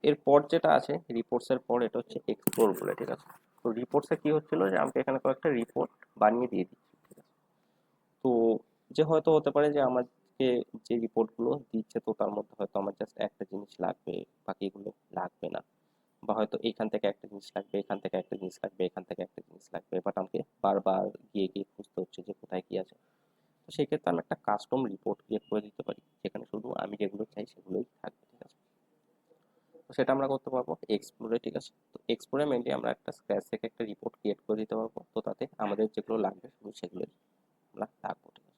এরপর যেটা আছে রিপোর্টস এর পর, এটা হচ্ছে এক্সপ্লোর বলে, ঠিক আছে। তো রিপোর্টসে কি হচ্ছিল যে আমাকে এখানে কয়েকটা রিপোর্ট বানিয়ে দিয়ে দিচ্ছি, ঠিক আছে। তো যে হয়তো হতে পারে যে আমাকে যে রিপোর্টগুলো দিচ্ছে, তো তার মধ্যে হয়তো আমার জাস্ট একটা জিনিস লাগবে, বাকিগুলো লাগবে না। বা হয়তো এখান থেকে একটা জিনিস লাগবে, এখান থেকে একটা জিনিস লাগবে, এখান থেকে একটা জিনিস লাগবে, বাট আমাকে বারবার গিয়ে গিয়ে খুঁজতে হচ্ছে যে কোথায় কি আছে। তো সেক্ষেত্রে আমি একটা কাস্টম রিপোর্ট ক্রিয়েট করে দিতে পারি, যেখানে শুধু আমি যেগুলো চাই সেগুলোই থাকবে, ঠিক আছে। তো সেটা আমরা করতে পারবো এক্সপ্লোরে, ঠিক আছে। তো এক্সপ্লোরে মেনলি আমরা একটা স্ক্র্যাচ থেকে একটা রিপোর্ট ক্রিয়েট করে দিতে পারবো, তো তাতে আমাদের যেগুলো লাগবে শুধু সেগুলোই আমরা রাখবো, ঠিক আছে।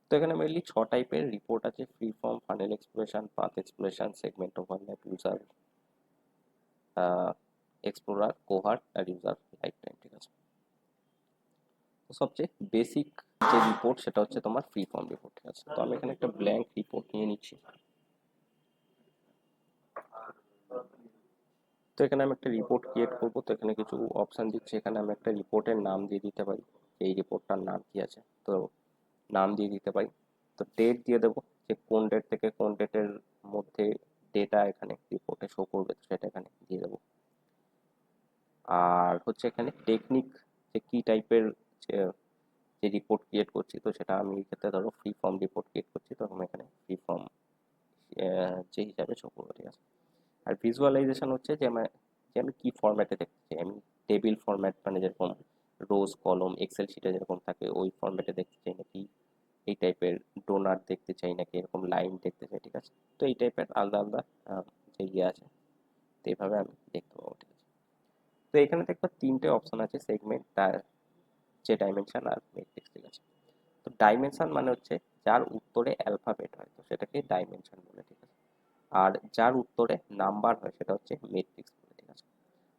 তো এখানে মেনলি ছ টাইপের রিপোর্ট আছে: free form, funnel exploration, path exploration, segment overlap, user explorer, cohort আর ইউজার লাইফ টাইম, ঠিক আছে। তো সবচেয়ে বেসিক যে রিপোর্ট সেটা হচ্ছে তোমার ফ্রি ফর্ম রিপোর্ট, ঠিক আছে। তো আমি এখানে একটা ব্ল্যাঙ্ক রিপোর্ট নিয়ে নিচ্ছি। তো এখানে আমি একটা রিপোর্ট ক্রিয়েট করবো, তো এখানে কিছু অপশন দিচ্ছে, এখানে আমি একটা রিপোর্টের নাম দিয়ে দিতে পারি, এই রিপোর্টটার নাম কি আছে, তো নাম দিয়ে দিতে পারি। তো ডেট দিয়ে দেবো, যে কোন ডেট থেকে কোন ডেটের মধ্যে ডেটা এখানে রিপোর্টে শো করবে, তো সেটা এখানে দিয়ে দেবো। আর হচ্ছে এখানে টেকনিক, যে কি টাইপের যে যে রিপোর্ট ক্রিয়েট করছি, তো সেটা আমি এই ক্ষেত্রে ধরো ফ্রি ফর্ম রিপোর্ট ক্রিয়েট করছি, তো আমি এখানে ফ্রি ফর্ম যে হিসাবে শো করবো, ঠিক আছে। আর ভিজুয়ালাইজেশন হচ্ছে যে আমি কি ফরম্যাটে দেখতে চাই, আমি টেবিল ফরম্যাট, মানে যেরকম রোজ কলম এক্সেল শিটে যেরকম থাকে ওই ফরম্যাটে দেখতে চাই, নাকি এই টাইপের ডোনার দেখতে চাই, নাকি এরকম লাইন দেখতে চাই, ঠিক আছে। তো এই টাইপের আলাদা আলাদা যে ইয়ে আছে, তো এইভাবে আমি দেখতে পাবো, ঠিক আছে। তো এখানে দেখবো তিনটে অপশন আছে: সেগমেন্ট, তার যে ডাইমেনশন আর মেট্রিক্স, ঠিক আছে। তো ডাইমেনশন মানে হচ্ছে যার উত্তরে অ্যালফাবেট হয়, তো সেটাকে ডাইমেনশন বলে, ঠিক আছে। আর যার উত্তরে নাম্বার হয় সেটা হচ্ছে মেট্রিক্স বলে, ঠিক আছে।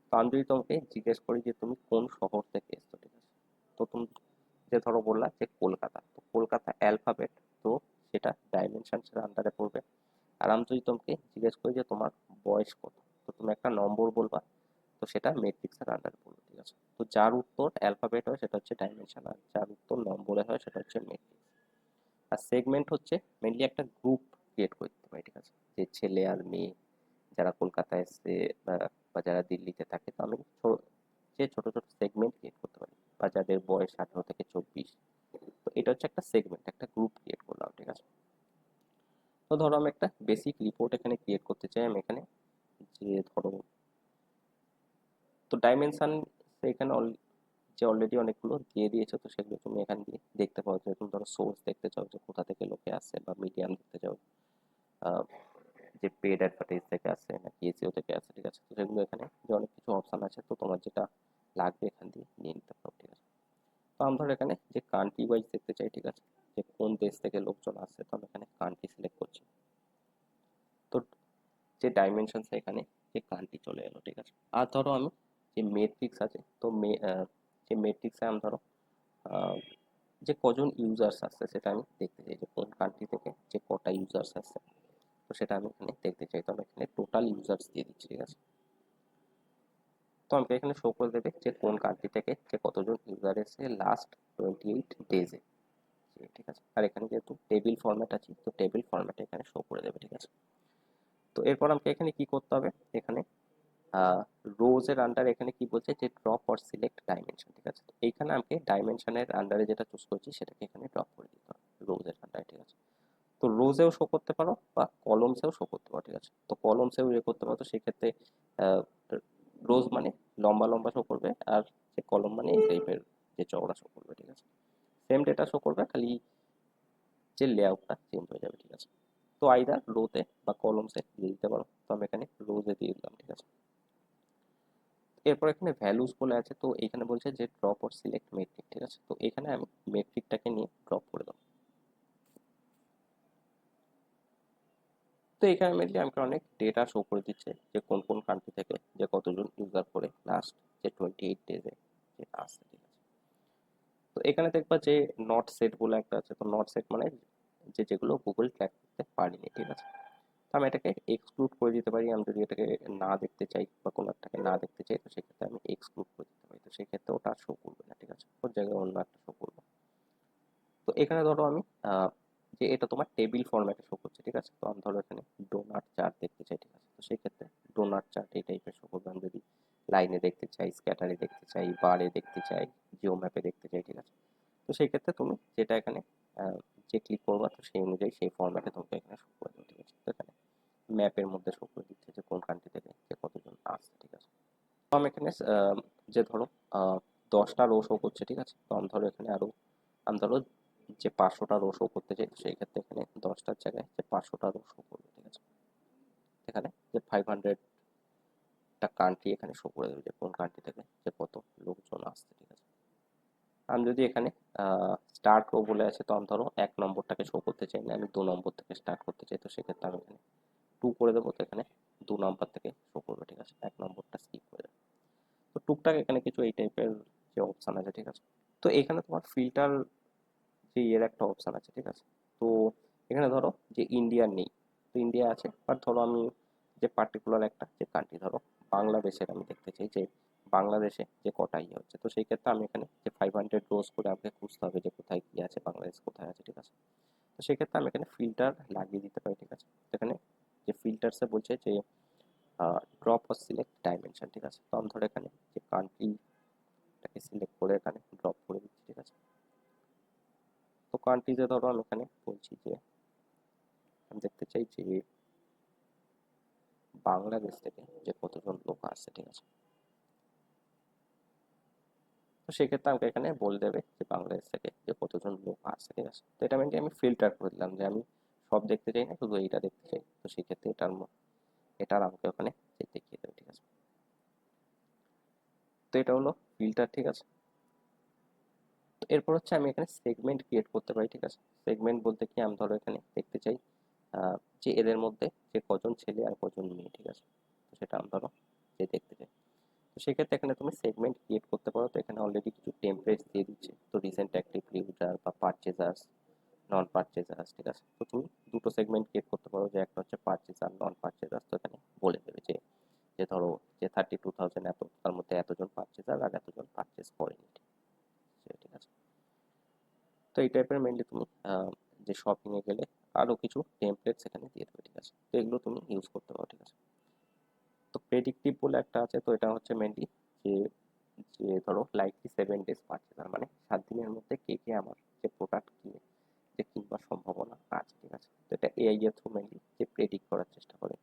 তো আমি যদি তোমাকে জিজ্ঞেস করি যে তুমি কোন শহর থেকে এসছো, ঠিক আছে, তো তুমি যে ধরো বললা যে কলকাতা, তো কলকাতা অ্যালফাবেট, তো সেটা ডাইমেনশনসের আন্ডারে পড়বে। আর আমি যদি তোমাকে জিজ্ঞেস করি যে তোমার বয়স কত, তো তুমি একটা নম্বর বলবা, তো সেটা মেট্রিক্সের আন্ডারে পড়বে, ঠিক আছে। তো যার উত্তর অ্যালফাবেট হয় সেটা হচ্ছে ডাইমেনশন, আর যার উত্তর নম্বরে হয় সেটা হচ্ছে মেট্রিক্স। আর সেগমেন্ট হচ্ছে মেনলি একটা গ্রুপ ক্রিয়েট করে দিতে পারি, ঠিক আছে। যে ছেলে আর মেয়ে যারা কলকাতায় এসছে, বা বা যারা দিল্লিতে থাকে, তো আমি যে ছোট ছোট সেগমেন্ট ক্রিয়েট করতে পারি, বা যাদের বয়স 18 থেকে 24, তো এটা হচ্ছে একটা সেগমেন্ট, একটা গ্রুপ ক্রিয়েট করলাম, ঠিক আছে। তো ধরো আমি একটা বেসিক রিপোর্ট এখানে ক্রিয়েট করতে চাই, আমি এখানে যে ধরো, তো ডাইমেনশন এখানে যে অলরেডি অনেকগুলো দিয়ে দিয়েছে, তো সেগুলো তুমি এখান দিয়ে দেখতে পাও, যে তুমি ধরো সোর্স দেখতে চাও যে কোথা থেকে লোকে আসছে, বা মিডিয়াম দেখতে চাও আহ, যে পেড অ্যাডভার্টাইজ থেকে আসে নাকি এসিও থেকে আসে, ঠিক আছে। তো সেগুলো এখানে যে অনেক কিছু অপশন আছে, তো তোমার যেটা লাগবে এখান দিয়ে নিয়ে নিতে পারো, ঠিক আছে। তো আমি ধরো এখানে যে কান্ট্রি ওয়াইজ দেখতে চাই, ঠিক আছে, যে কোন দেশ থেকে লোকজন আসছে, তো আমি এখানে কান্ট্রি সিলেক্ট করছি। তো যে ডাইমেনশনস এখানে যে কান্ট্রি চলে এলো, ঠিক আছে। আর ধরো আমি যে মেট্রিক্স আছে, তো যে মেট্রিক্সে আমি ধরো আহ, যে কজন ইউজার্স আসছে সেটা আমি দেখতে চাই, যে কোন কান্ট্রি থেকে যে কটা ইউজার্স আসছে, তো সেটা আমি এখানে দেখতে চাই। তো আমি এখানে টোটাল ইউজার্স দিয়ে দিচ্ছি, ঠিক আছে। তো আমাকে এখানে শো করে দেবে যে কোন কান্ট্রি থেকে যে কতজন ইউজার এসেছে লাস্ট 28 ডেজে, ঠিক আছে। আর এখানে যেহেতু টেবিল ফরম্যাট আছে, তো টেবিল ফরম্যাটে এখানে শো করে দেবে, ঠিক আছে। তো এরপর আমাকে এখানে কি করতে হবে, এখানে রোজ এর আন্ডার এখানে কি বলছে যে ড্রপ অর সিলেক্ট ডাইমেনশন, ঠিক আছে। তো এইখানে আমাকে ডাইমেনশনের আন্ডারে যেটা চুজ করছি সেটাকে এখানে ড্রপ করে দিতে হবে রোজ এর আন্ডারে, ঠিক আছে। তো রোজেও শো করতে পারো বা কলমসেও শো করতে পারো, ঠিক আছে। তো কলমসেও ইয়ে করতে পারো, তো সেক্ষেত্রে রোজ মানে লম্বা লম্বা শো করবে, আর যে কলম মানে এই টাইপের যে চওড়া শো করবে, ঠিক আছে। সেম ডেটা শো করবে, খালি যে লেআউটটা চেঞ্জ হয়ে যাবে, ঠিক আছে। তো আইদার রোতে বা কলমসে দিয়ে দিতে পারো, তো আমি এখানে রোজে দিয়ে দিলাম, ঠিক আছে। এরপর এখানে ভ্যালুস বলে আছে, তো এখানে বলছে যে ড্রপ অর সিলেক্ট মেট্রিক, ঠিক আছে। তো এখানে আমি মেট্রিকটাকে নিয়ে ড্রপ করে দেবো। তো এখানে মেনলি আমাকে অনেক ডেটা শো করে দিচ্ছে, যে কোন কোন কান্ট্রি থেকে যে কতজন ইউজার করে লাস্ট যে 28 ডেজে যে আসছে, ঠিক আছে। তো এখানে দেখবা যে নট সেট বলে একটা আছে, তো নট সেট মানে যে যেগুলো গুগল ট্র্যাক করতে পারিনি, ঠিক আছে। তো আমি এটাকে এক্সক্লুড করে দিতে পারি, আমি যদি এটাকে না দেখতে চাই বা কোনো একটাকে না দেখতে চাই, তো সেক্ষেত্রে আমি এক্সক্লুড করে দিতে পারি, তো সেক্ষেত্রে ওটা শো করবে না, ঠিক আছে, ওর জায়গায় অন্য একটা শো করবে। তো এখানে ধরো আমি যে এটা তোমার টেবিল ফরম্যাটে শো করছে, ঠিক আছে। তো আমি ধরো এখানে ডোনাট চার্ট দেখতে চাই, ঠিক আছে। তো সেই ক্ষেত্রে ডোনাট চার্ট এই টাইপের শো করবে। আমি যদি লাইনে দেখতে চাই, স্ক্যাটারে দেখতে চাই, বারে দেখতে চাই, জিও ম্যাপে দেখতে চাই, ঠিক আছে। তো সেই ক্ষেত্রে তুমি যেটা এখানে যে ক্লিক করবা, তো সেই অনুযায়ী সেই ফরম্যাটে তোমাকে এখানে শো করে দেবে, ঠিক আছে। তো এখানে ম্যাপের মধ্যে শো করে দিচ্ছে যে কোন কান্ট্রি থেকে যে কতজন আসছে, ঠিক আছে। তো আমি এখানে যে ধরো 10টা রো শো করছে, ঠিক আছে। তো আমি ধরো এখানে আরো আমি ধরো যে 500টা রো শো করতে চাই, তো সেই ক্ষেত্রে এখানে 10টার জায়গায় যে 500টা রো শো করবে, ঠিক আছে। এখানে যে 500টা কান্ট্রি এখানে শো করে দেবে যে কোন কান্ট্রি থেকে যে কত লোকজন আসছে, ঠিক আছে। আমি যদি এখানে স্টার্ট রো বলে আছে, তো আমি ধরো 1 নম্বরটাকে শো করতে চাই না, আমি 2 নম্বর থেকে স্টার্ট করতে চাই, তো সেক্ষেত্রে আমি এখানে 2 করে দেবো। তো এখানে 2 নম্বর থেকে শো করবে, ঠিক আছে। 1 নম্বরটা স্কিপ করে দেবে। তো টুকটাক এখানে কিছু এই টাইপের যে অপশান আছে, ঠিক আছে। তো এখানে তোমার ফিল্টার যে এর একটা অপশান আছে, ঠিক আছে। তো এখানে ধরো যে ইন্ডিয়ার নেই, তো ইন্ডিয়া আছে, বাট ধরো আমি যে পার্টিকুলার একটা যে কান্ট্রি ধরো বাংলাদেশের আমি দেখতে চাই যে বাংলাদেশে যে কটা ইয়ে হচ্ছে, তো সেই ক্ষেত্রে আমি এখানে যে 500 রোজ করে আমাকে খুঁজতে হবে যে কোথায় কি আছে, বাংলাদেশ কোথায় আছে, ঠিক আছে। তো সেক্ষেত্রে আমি এখানে ফিল্টার লাগিয়ে দিতে পারি, ঠিক আছে। এখানে যে ফিল্টার্সে বলছে যে ড্রপ অর সিলেক্ট ডাইমেনশন, ঠিক আছে। তো আমি ধরো এখানে যে কান্ট্রিটাকে সিলেক্ট করে এখানে ড্রপ করে দিচ্ছি, ঠিক আছে। তো কান্ট্রিতে ধরো আমি এখানে বলছি যে আমি দেখতে চাই যে বাংলাদেশ থেকে যে কতজন লোক আসছে, ঠিক আছে। তো সেক্ষেত্রে আমাকে এখানে বলে দেবে যে বাংলাদেশ থেকে যে কতজন লোক আসছে, ঠিক আছে। তো এটা মেনলি আমি ফিল্টার করে দিলাম যে আমি সব দেখতে চাই না, শুধু এইটা দেখতে চাই। তো সেক্ষেত্রে এটার আমাকে ওখানে দেখিয়ে দেবে, ঠিক আছে। তো এটা হলো ফিল্টার, ঠিক আছে। তো এরপর হচ্ছে আমি এখানে সেগমেন্ট ক্রিয়েট করতে পারি, ঠিক আছে। সেগমেন্ট বলতে কি, আমি ধরো এখানে দেখতে চাই যে এদের মধ্যে যে কজন ছেলে আর কজন মেয়ে, ঠিক আছে। তো সেটা আমি ধরো যে দেখতে চাই। তো সেক্ষেত্রে এখানে তুমি সেগমেন্ট ক্রিয়েট করতে পারো। তো এখানে অলরেডি কিছু টেমপ্লেটস দিয়ে দিচ্ছে, তো রিসেন্ট অ্যাক্টিভ ইউজার বা পারচেজার্স, নন পারচেজার্স, ঠিক আছে। তো তুমি দুটো সেগমেন্ট ক্রিয়েট করতে পারো, যে একটা হচ্ছে পারচেজার, নন পারচেজার্স। তো এখানে বলে দেবে যে যে ধরো যে 32,000 এত, তার মধ্যে এতজন পারচেজার আর এতজন পারচেজ করেনি, ঠিক আছে। তো এই টাইপের মেনলি তুমি যে শপিং এ গেলে আরো কিছু টেমপ্লেটস এখানে দিয়ে দেবে, ঠিক আছে। তো এগুলো তুমি ইউজ করতে পারো, ঠিক আছে। তো প্রেডিক্টিভ বলে একটা আছে, তো এটা হচ্ছে মেনলি যে যে ধরো লাইকলি 7 ডেজ পারচেজার, মানে 7 দিনের মধ্যে কে কে আমার যে প্রোডাক্ট কিনে যে কিনবার সম্ভাবনা আছে, ঠিক আছে। তো এটা এআই এর থ্রু মেনলি যে প্রেডিক্ট করার চেষ্টা করে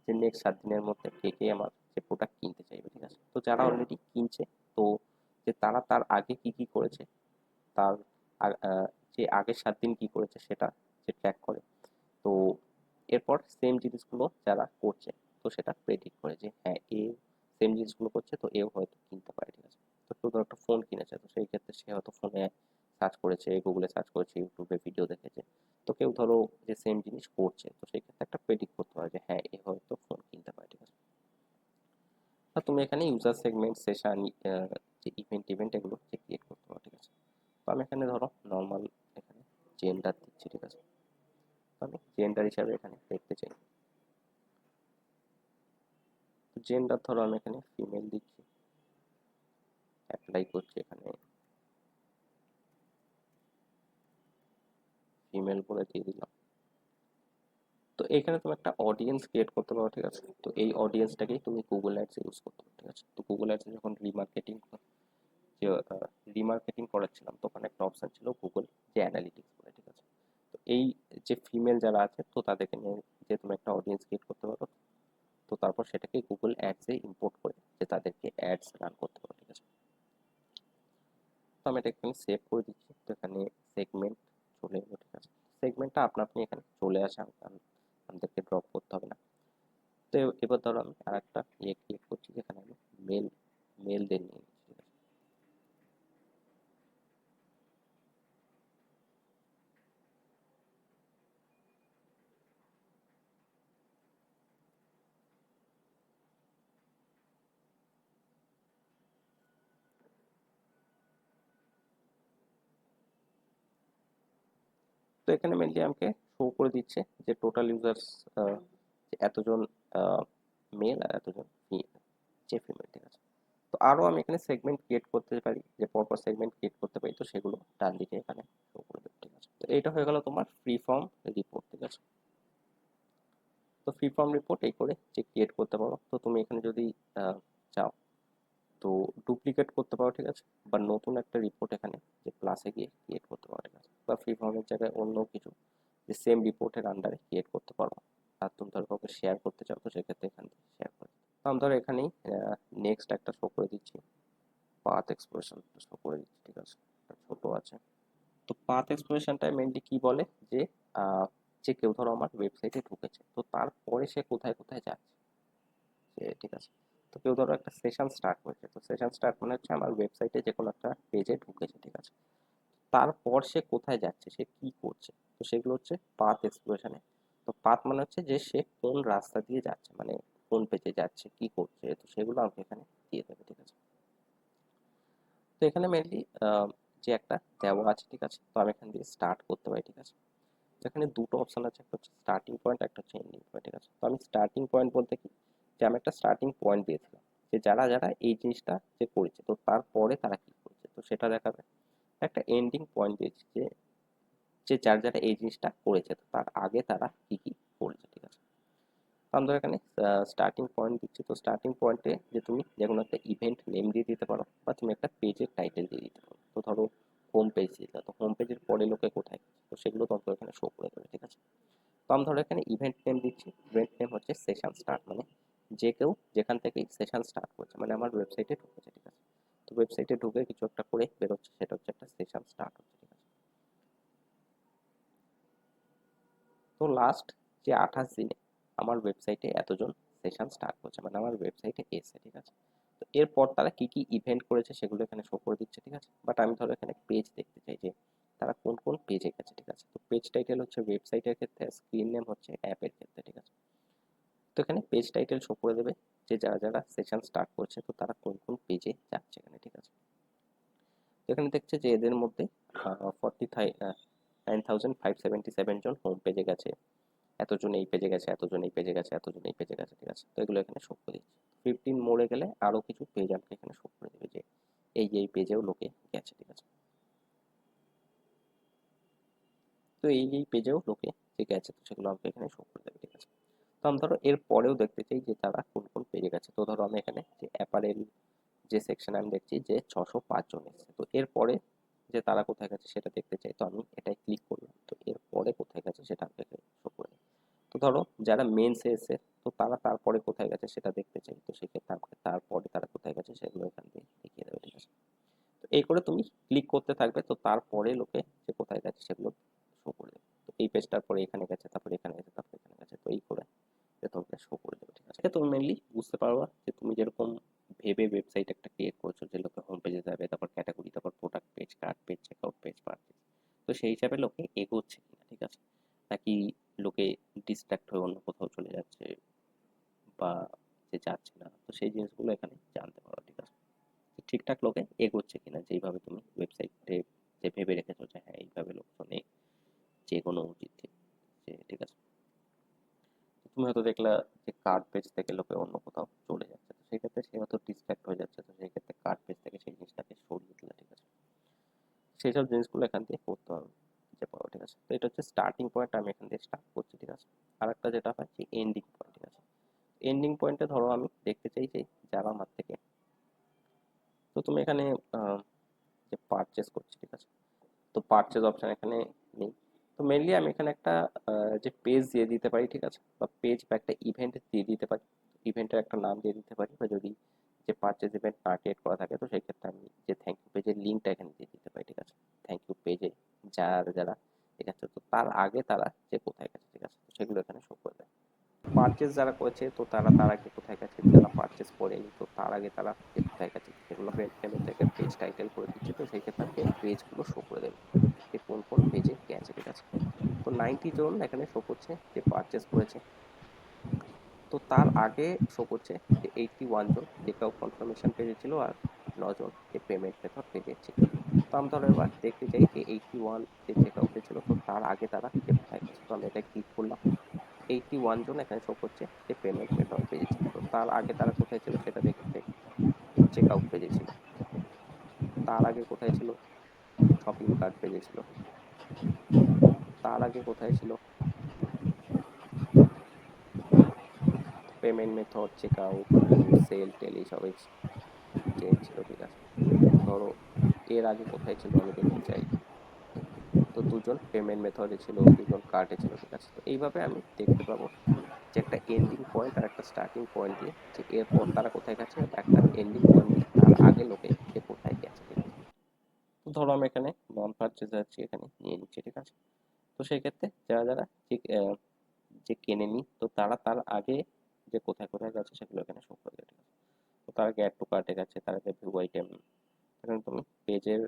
যে নেক্সট 7 দিনের মধ্যে কে কে আমার যে প্রোডাক্ট কিনতে চাইবে, ঠিক আছে। তো যারা অলরেডি কিনছে, তো যে তারা তার আগে কি কি করেছে, তার যে আগের 7 দিন কি করেছে সেটা যে ট্র্যাক করে। তো এরপর সেম জিনিসগুলো যারা করছে, তো সেটা প্রেডিক্ট করে যে হ্যাঁ এ সেম জিনিসগুলো করছে, তো এও হয়তো কিনতে পারে, ঠিক আছে। তো কেউ ধরো একটা ফোন কিনেছে, তো সেই ক্ষেত্রে সে হয়তো ফোনে সার্চ করেছে, গুগলে সার্চ করেছে, ইউটিউবে ভিডিও দেখেছে। তো কেউ ধরো যে সেম জিনিস করছে, তো সেই ক্ষেত্রে একটা প্রেডিক্ট করতে হয় যে হ্যাঁ এ হয়তো ফোন কিনতে পারে, ঠিক আছে। আর তুমি এখানে ইউজার সেগমেন্ট, সেশন, যে ইভেন্ট এগুলো যে ক্রিয়েট করতে পারো, ঠিক আছে। তো আমি এখানে ধরো নর্মাল এখানে জেন্ডার দিচ্ছি, ঠিক আছে। তো আমি জেন্ডার হিসাবে এখানে দেখতে চাই, তো জেন্ডার ধরো আমি এখানে ফিমেল দিচ্ছি, অ্যাপ্লাই করছি, এখানে ফিমেল বলে দিয়ে দিলাম। তো এখানে তুমি একটা অডিয়েন্স ক্রিয়েট করতে পারো, ঠিক আছে। তো এই অডিয়েন্সটাকেই তুমি গুগল অ্যাডস ইউজ করতে পারো, ঠিক আছে। তো গুগল অ্যাডসে যখন যে রিমার্কেটিং করাচ্ছিলাম, তখন একটা অপশন ছিল গুগল যে অ্যানালিটিক্স বলে, ঠিক আছে। তো এই যে ফিমেল যারা আছে, তো তাদেরকে নিয়ে যে তুমি একটা অডিয়েন্স ক্রিয়েট করতে পারো, তো তারপর সেটাকে গুগল অ্যাডসে ইম্পোর্ট করে যে তাদেরকে অ্যাডস রান করতে পারো, ঠিক আছে। তো আমি এটা এখানে সেভ করে দিচ্ছি। তো এখানে সেগমেন্ট চলে এলো, ঠিক আছে। সেগমেন্টটা আপনা আপনি এখানে চলে আসে, আমাদেরকে ড্রপ করতে হবে না। তো এবার ধরো আমি আর একটা ইয়ে ক্লিক করছি, যেখানে আমি মেল মেলদের নিয়ে নিচ্ছি, ঠিক আছে। তো এখানে মেনলি আমাকে শো করে দিচ্ছে যে টোটাল ইউজার্স এতজন মেল আর এতজন যে ফিমেল, ঠিক আছে। তো আরও আমি এখানে সেগমেন্ট ক্রিয়েট করতে পারি, যে পরপর সেগমেন্ট ক্রিয়েট করতে পারি, তো সেগুলো ডান দিকে এখানে শো করে দেবে, ঠিক আছে। তো এইটা হয়ে গেল তোমার ফ্রি ফর্ম রিপোর্ট, ঠিক আছে। তো ফ্রি ফর্ম রিপোর্ট এই করে যে ক্রিয়েট করতে পারো। তো তুমি এখানে যদি চাও তো ডুপ্লিকেট করতে পারো, ঠিক আছে, বা নতুন একটা রিপোর্ট এখানে যে প্লাসে গিয়ে ক্রিয়েট করতে পারো, ঠিক আছে, বা ফ্রি ফর্মের জায়গায় অন্য কিছু যে সেম রিপোর্টের আন্ডারে ক্রিয়েট করতে পারো। আর তুমি ধরো কাউকে শেয়ার করতে চাও, তো সেক্ষেত্রে এখান থেকে শেয়ার করে তো আমি ধরো এখানেই নেক্সট একটা শো করে দিচ্ছি, পাথ এক্সপ্লোরেশন শো করে দিচ্ছি, ঠিক আছে, এটা ছোট আছে। তো পাথ এক্সপ্লোরেশনটা মেনলি কি বলে যে যে কেউ ধরো আমার ওয়েবসাইটে ঢুকেছে, তো তারপরে সে কোথায় কোথায় যাচ্ছে, ঠিক আছে। তো কেউ ধরো একটা সেশন স্টার্ট করেছে, তো সেশন স্টার্ট মানে হচ্ছে আমার ওয়েবসাইটে যে কোনো একটা পেজে ঢুকেছে, ঠিক আছে। তারপর সে কোথায় যাচ্ছে, সে কি করছে, তো সেগুলো হচ্ছে পাথ এক্সপ্লোরেশনে। তো পাথ মানে হচ্ছে যে সে কোন রাস্তা দিয়ে যাচ্ছে, মানে কোন পেজে যাচ্ছে, কি করছে, তো সেগুলো আমাকে এখানে দিয়ে দেবে, ঠিক আছে। তো এখানে মেনলি যে একটা দেওয়া আছে, ঠিক আছে, তো আমি এখান দিয়ে স্টার্ট করতে পারি, ঠিক আছে। তো এখানে দুটো অপশন আছে, একটা হচ্ছে স্টার্টিং পয়েন্ট, একটা হচ্ছে এন্ডিং পয়েন্ট, ঠিক আছে। তো আমি স্টার্টিং পয়েন্ট বলতে কি, যে আমি একটা স্টার্টিং পয়েন্ট দিয়েছিলাম যে যারা যারা এই জিনিসটা যে করেছে, তো তারপরে তারা কি করেছে, তো সেটা দেখাবে। একটা এন্ডিং পয়েন্ট দিয়েছি যে যে যার যারা এই জিনিসটা করেছে, তো তার আগে তারা কি কি করেছে, ঠিক আছে। তো আমরা এখানে স্টার্টিং পয়েন্ট দিচ্ছি। তো স্টার্টিং পয়েন্টে যে তুমি যে কোনো একটা ইভেন্ট নেম দিয়ে দিতে পারো, বা তুমি একটা পেজের টাইটেল দিয়ে দিতে পারো। তো ধরো হোম পেজ দিতে, তো হোম পেজের পরে লোকে কোথায়, তো সেগুলো তোমাকে এখানে শো করে দেবে, ঠিক আছে। তো আমি ধরো এখানে ইভেন্ট নেম দিচ্ছি, ইভেন্ট নেম হচ্ছে সেশন স্টার্ট, মানে যে কেউ যেখান থেকেই সেশন স্টার্ট করছে, মানে আমার ওয়েবসাইটে ঢুকেছে, ঠিক আছে। তো ওয়েবসাইটে ঢুকে কিছু একটা করে বেরোচ্ছে, সেটা হচ্ছে একটা সেশন স্টার্ট হচ্ছে, ঠিক আছে। তো লাস্ট যে 28 দিনে আমার ওয়েবসাইটে এতজন সেশন স্টার্ট করছে, মানে আমার ওয়েবসাইটে এসে, ঠিক আছে। তো এরপর তারা কি কি ইভেন্ট করেছে সেগুলো এখানে শো করে দিচ্ছে, ঠিক আছে। বাট আমি ধরো এখানে পেজ দেখতে চাই যে তারা কোন কোন পেজে গেছে, ঠিক আছে। তো পেজ টাইটেল হচ্ছে ওয়েবসাইটের ক্ষেত্রে, স্ক্রিন নেম হচ্ছে অ্যাপের ক্ষেত্রে, ঠিক আছে। তো এখানে পেজ টাইটেল শো করে দেবে যে যারা যারা সেশন স্টার্ট করছে, তো তারা কোন কোন পেজে যাচ্ছে এখানে, ঠিক আছে। তো এখানে দেখছে যে এদের মধ্যে 49,577 জন হোম পেজে গেছে, এতজন এই পেজে গেছে, এতজন এই পেজে গেছে, এতজন এই পেজে গেছে, ঠিক আছে। তো এগুলো এখানে শো করে দিচ্ছি। 15 মোড়ে গেলে আরো কিছু পেজ আমাকে এখানে শো করে দেবে যে এই পেজেও লোকে গেছে, ঠিক আছে। তো এই পেজেও লোকে যে গেছে, তো সেগুলো আমাকে এখানে শো করে দেবে, ঠিক আছে। তো আমি ধরো এর পরেও দেখতে চাই যে তারা কোন কোন পেজে গেছে। তো ধরো আমি এখানে যে অ্যাপারেল যে সেকশন আমি দেখছি যে 605 জন এসেছে, তো এরপরে যে তারা কোথায় গেছে সেটা দেখতে চাই। তো আমি এটাই ক্লিক করলাম, তো এরপরে কোথায় গেছে সেটা আমাকে শো করে দেবে। তো ধরো যারা মেন্সে এসে, তো তারা তারপরে কোথায় গেছে সেটা দেখতে চাই, তো সেক্ষেত্রে আমাকে তারপরে তারা কোথায় গেছে সেগুলো এখান দিয়ে দেখিয়ে দেবে, ঠিক আছে। তো এই করে তুমি ক্লিক করতে থাকবে, তো তারপরে লোকে যে কোথায় গেছে সেগুলো শো করে দেবে। তো এই পেজটার পরে এখানে গেছে, তারপরে এখানে গেছে, তারপরে এখানে গেছে, তো এই করে যে তোমাকে শো করে দেবে, ঠিক আছে। তুমি মেনলি বুঝতে পারবা যে তুমি যেরকম ভেবে ওয়েবসাইট একটা ক্রিয়েট করছো যে লোকে হোম পেজে যাবে, তারপর ক্যাটাগরি, তারপর product page, cart page, checkout page, purchase, তো সেই হিসাবে লোকে এগোচ্ছে কিনা, ঠিক আছে, নাকি লোকে ডিস্ট্র্যাক্ট হয়ে অন্য কোথাও চলে যাচ্ছে, বা যে যাচ্ছে না, তো সেই জিনিসগুলো এখানে জানতে পারো, ঠিক আছে। ঠিকঠাক লোকে এগোচ্ছে কিনা, যেইভাবে তুমি ওয়েবসাইটে যে ভেবে রেখেছো যে হ্যাঁ এইভাবে লোকজনে যে কোনো উচিত, ঠিক আছে। তুমি হয়তো দেখলা যে কার্ড পেজ থেকে লোকে অন্য কোথাও চলে যাচ্ছে, তো সেই ক্ষেত্রে সে হয়তো ডিস্ট্র্যাক্ট হয়ে যাচ্ছে, তো সেই ক্ষেত্রে কার্ড পেজ থেকে সেই জিনিসটাকে সরিয়ে দিলে, ঠিক আছে। সেই সব জিনিসগুলো এখান থেকে করতে হবে, যে পারো, ঠিক আছে। তো এটা হচ্ছে স্টার্টিং পয়েন্ট, আমি এখান থেকে স্টার্ট করছি, ঠিক আছে। আর একটা যেটা হয় যে এন্ডিং পয়েন্ট, ঠিক আছে। এন্ডিং পয়েন্টে ধরো আমি দেখতে চাই যে যারা আমার থেকে, তো তুমি এখানে যে পারচেস করছি, ঠিক আছে। তো পারচেজ অপশন এখানে নেই। তো মেনলি আমি এখানে একটা যে পেজ দিয়ে দিতে পারি, ঠিক আছে, বা পেজ বা একটা ইভেন্ট দিয়ে দিতে পারি। ইভেন্টের একটা নাম দিয়ে দিতে পারি, বা যদি যে পারচেজ ইভেন্ট না ক্রিয়েট করা থাকে, তো সেই ক্ষেত্রে আমি যে থ্যাংক ইউ পেজের লিঙ্কটা এখানে দিয়ে দিতে পারি, ঠিক আছে। থ্যাংক ইউ পেজে যারা যারা ঠিক আছে, তো তার আগে তারা যে কোথায় গেছে, ঠিক আছে, তো সেগুলো এখানে শো করবে। পারচেজ যারা করেছে, তো তারা তার আগে কোথায় গেছে, যারা পারচেজ করেনি, তো তার আগে তারা যে কোথায় গেছে, সেগুলো নেমের জায়গায় পেজ টাইটেল করে দিচ্ছে, তো সেই ক্ষেত্রে আমাকে পেজগুলো শো করে দেবে যে কোন কোন পেজে গেছে, ঠিক আছে। তো 90 জন এখানে শো করছে যে পারচেজ করেছে। তো তার আগে শো করছে যে 81 জন চেকআউট কনফার্মেশন পেজে ছিল, আর 9 জন যে পেমেন্ট মেথড পেজে ছিল। তো আমি ধরো এবার দেখতে চাই যে 81 যে চেকআউটে ছিল, তো তার আগে তারা যে কোথায় গেছে, তো আমি এটা ক্লিক করলাম। 81 জন এখানে শো করছে যে পেমেন্ট মেথড পেজে ছিল, তো তার আগে তারা কোথায় ছিল সেটা দেখতে চাই। চেক আউট পেজে ছিল। তার আগে কোথায় ছিল? শপিং কার্ট পেজে ছিল। তার আগে কোথায় ছিল? পেমেন্ট মেথড, চেক আউট, বিল, সেল, টেল এইসবে চেঞ্জ ছিল, ঠিক আছে। ধরো এর আগে কোথায় ছিল আমি দেখতে চাই, তো দুজন পেমেন্ট মেথডে ছিল, দুজন কার্টে ছিল, ঠিক আছে। তো এইভাবে আমি দেখতে পাবো যে একটা এন্ডিং পয়েন্ট আর একটা স্টার্টিং পয়েন্ট দিয়ে যে এরপর তারা কোথায় গেছে, একটা এন্ডিং পয়েন্ট দিয়ে তার আগে লোকে যে কোথায় গেছে, ঠিক আছে। তো ধরো আমি এখানে নন পারচেজ যাচ্ছি, এখানে নিয়ে নিচ্ছি, ঠিক আছে। তো সেই ক্ষেত্রে যারা যারা ঠিক যে কেনেনি, তো তারা তার আগে যে কোথায় কোথায় গেছে সেগুলো এখানে শো করে দেবে, ঠিক আছে। তো তার আগে অ্যাড টু কার্টে গেছে, তার আগে ভিউ আইটেম। এখানে তুমি পেজের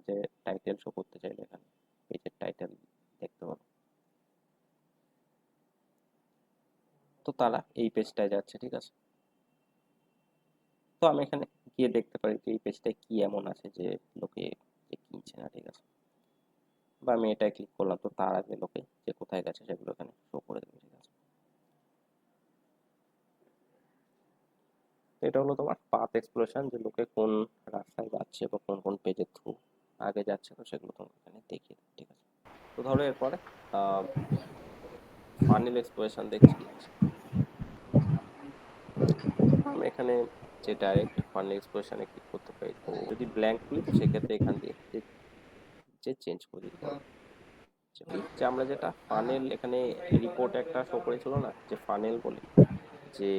যে টাইটেল শো করতে চাইলে এখানে পেজের টাইটেল দেখতে পারো। তো তারা এই পেজটায় যাচ্ছে, ঠিক আছে। তো আমি এখানে গিয়ে দেখতে পারি যে এই পেজটায় কি এমন আছে যে লোকে যে কিনছে না, ঠিক আছে। বা আমি এটাই ক্লিক করলাম, তো তার আগে লোকে যে কোথায় গেছে সেগুলো এখানে শো করে দেবে, ঠিক আছে। তো এটা হলো তোমার পাথ এক্সপ্লোরেশন, যে লোকে কোন রাস্তায় যাচ্ছে বা কোন কোন পেজের থ্রু আগে যাচ্ছে, তো সেগুলো তোমাকে এখানে দেখিয়ে দেবে, ঠিক আছে। তো ধরো এরপরে ফানেল এক্সপ্লোরেশন দেখছি, ঠিক আছে। আমি এখানে যে ডাইরেক্ট ফানেল এক্সপ্লোরেশনে ক্লিক করতে পারি, তো যদি ব্ল্যাঙ্ক খুলি তো সেক্ষেত্রে এখান দিয়ে যে চেঞ্জ করে দিতে পারবো। যে আমরা যেটা ফানেল এখানে রিপোর্ট একটা শো করেছিল না, যে ফানেল বলে, যে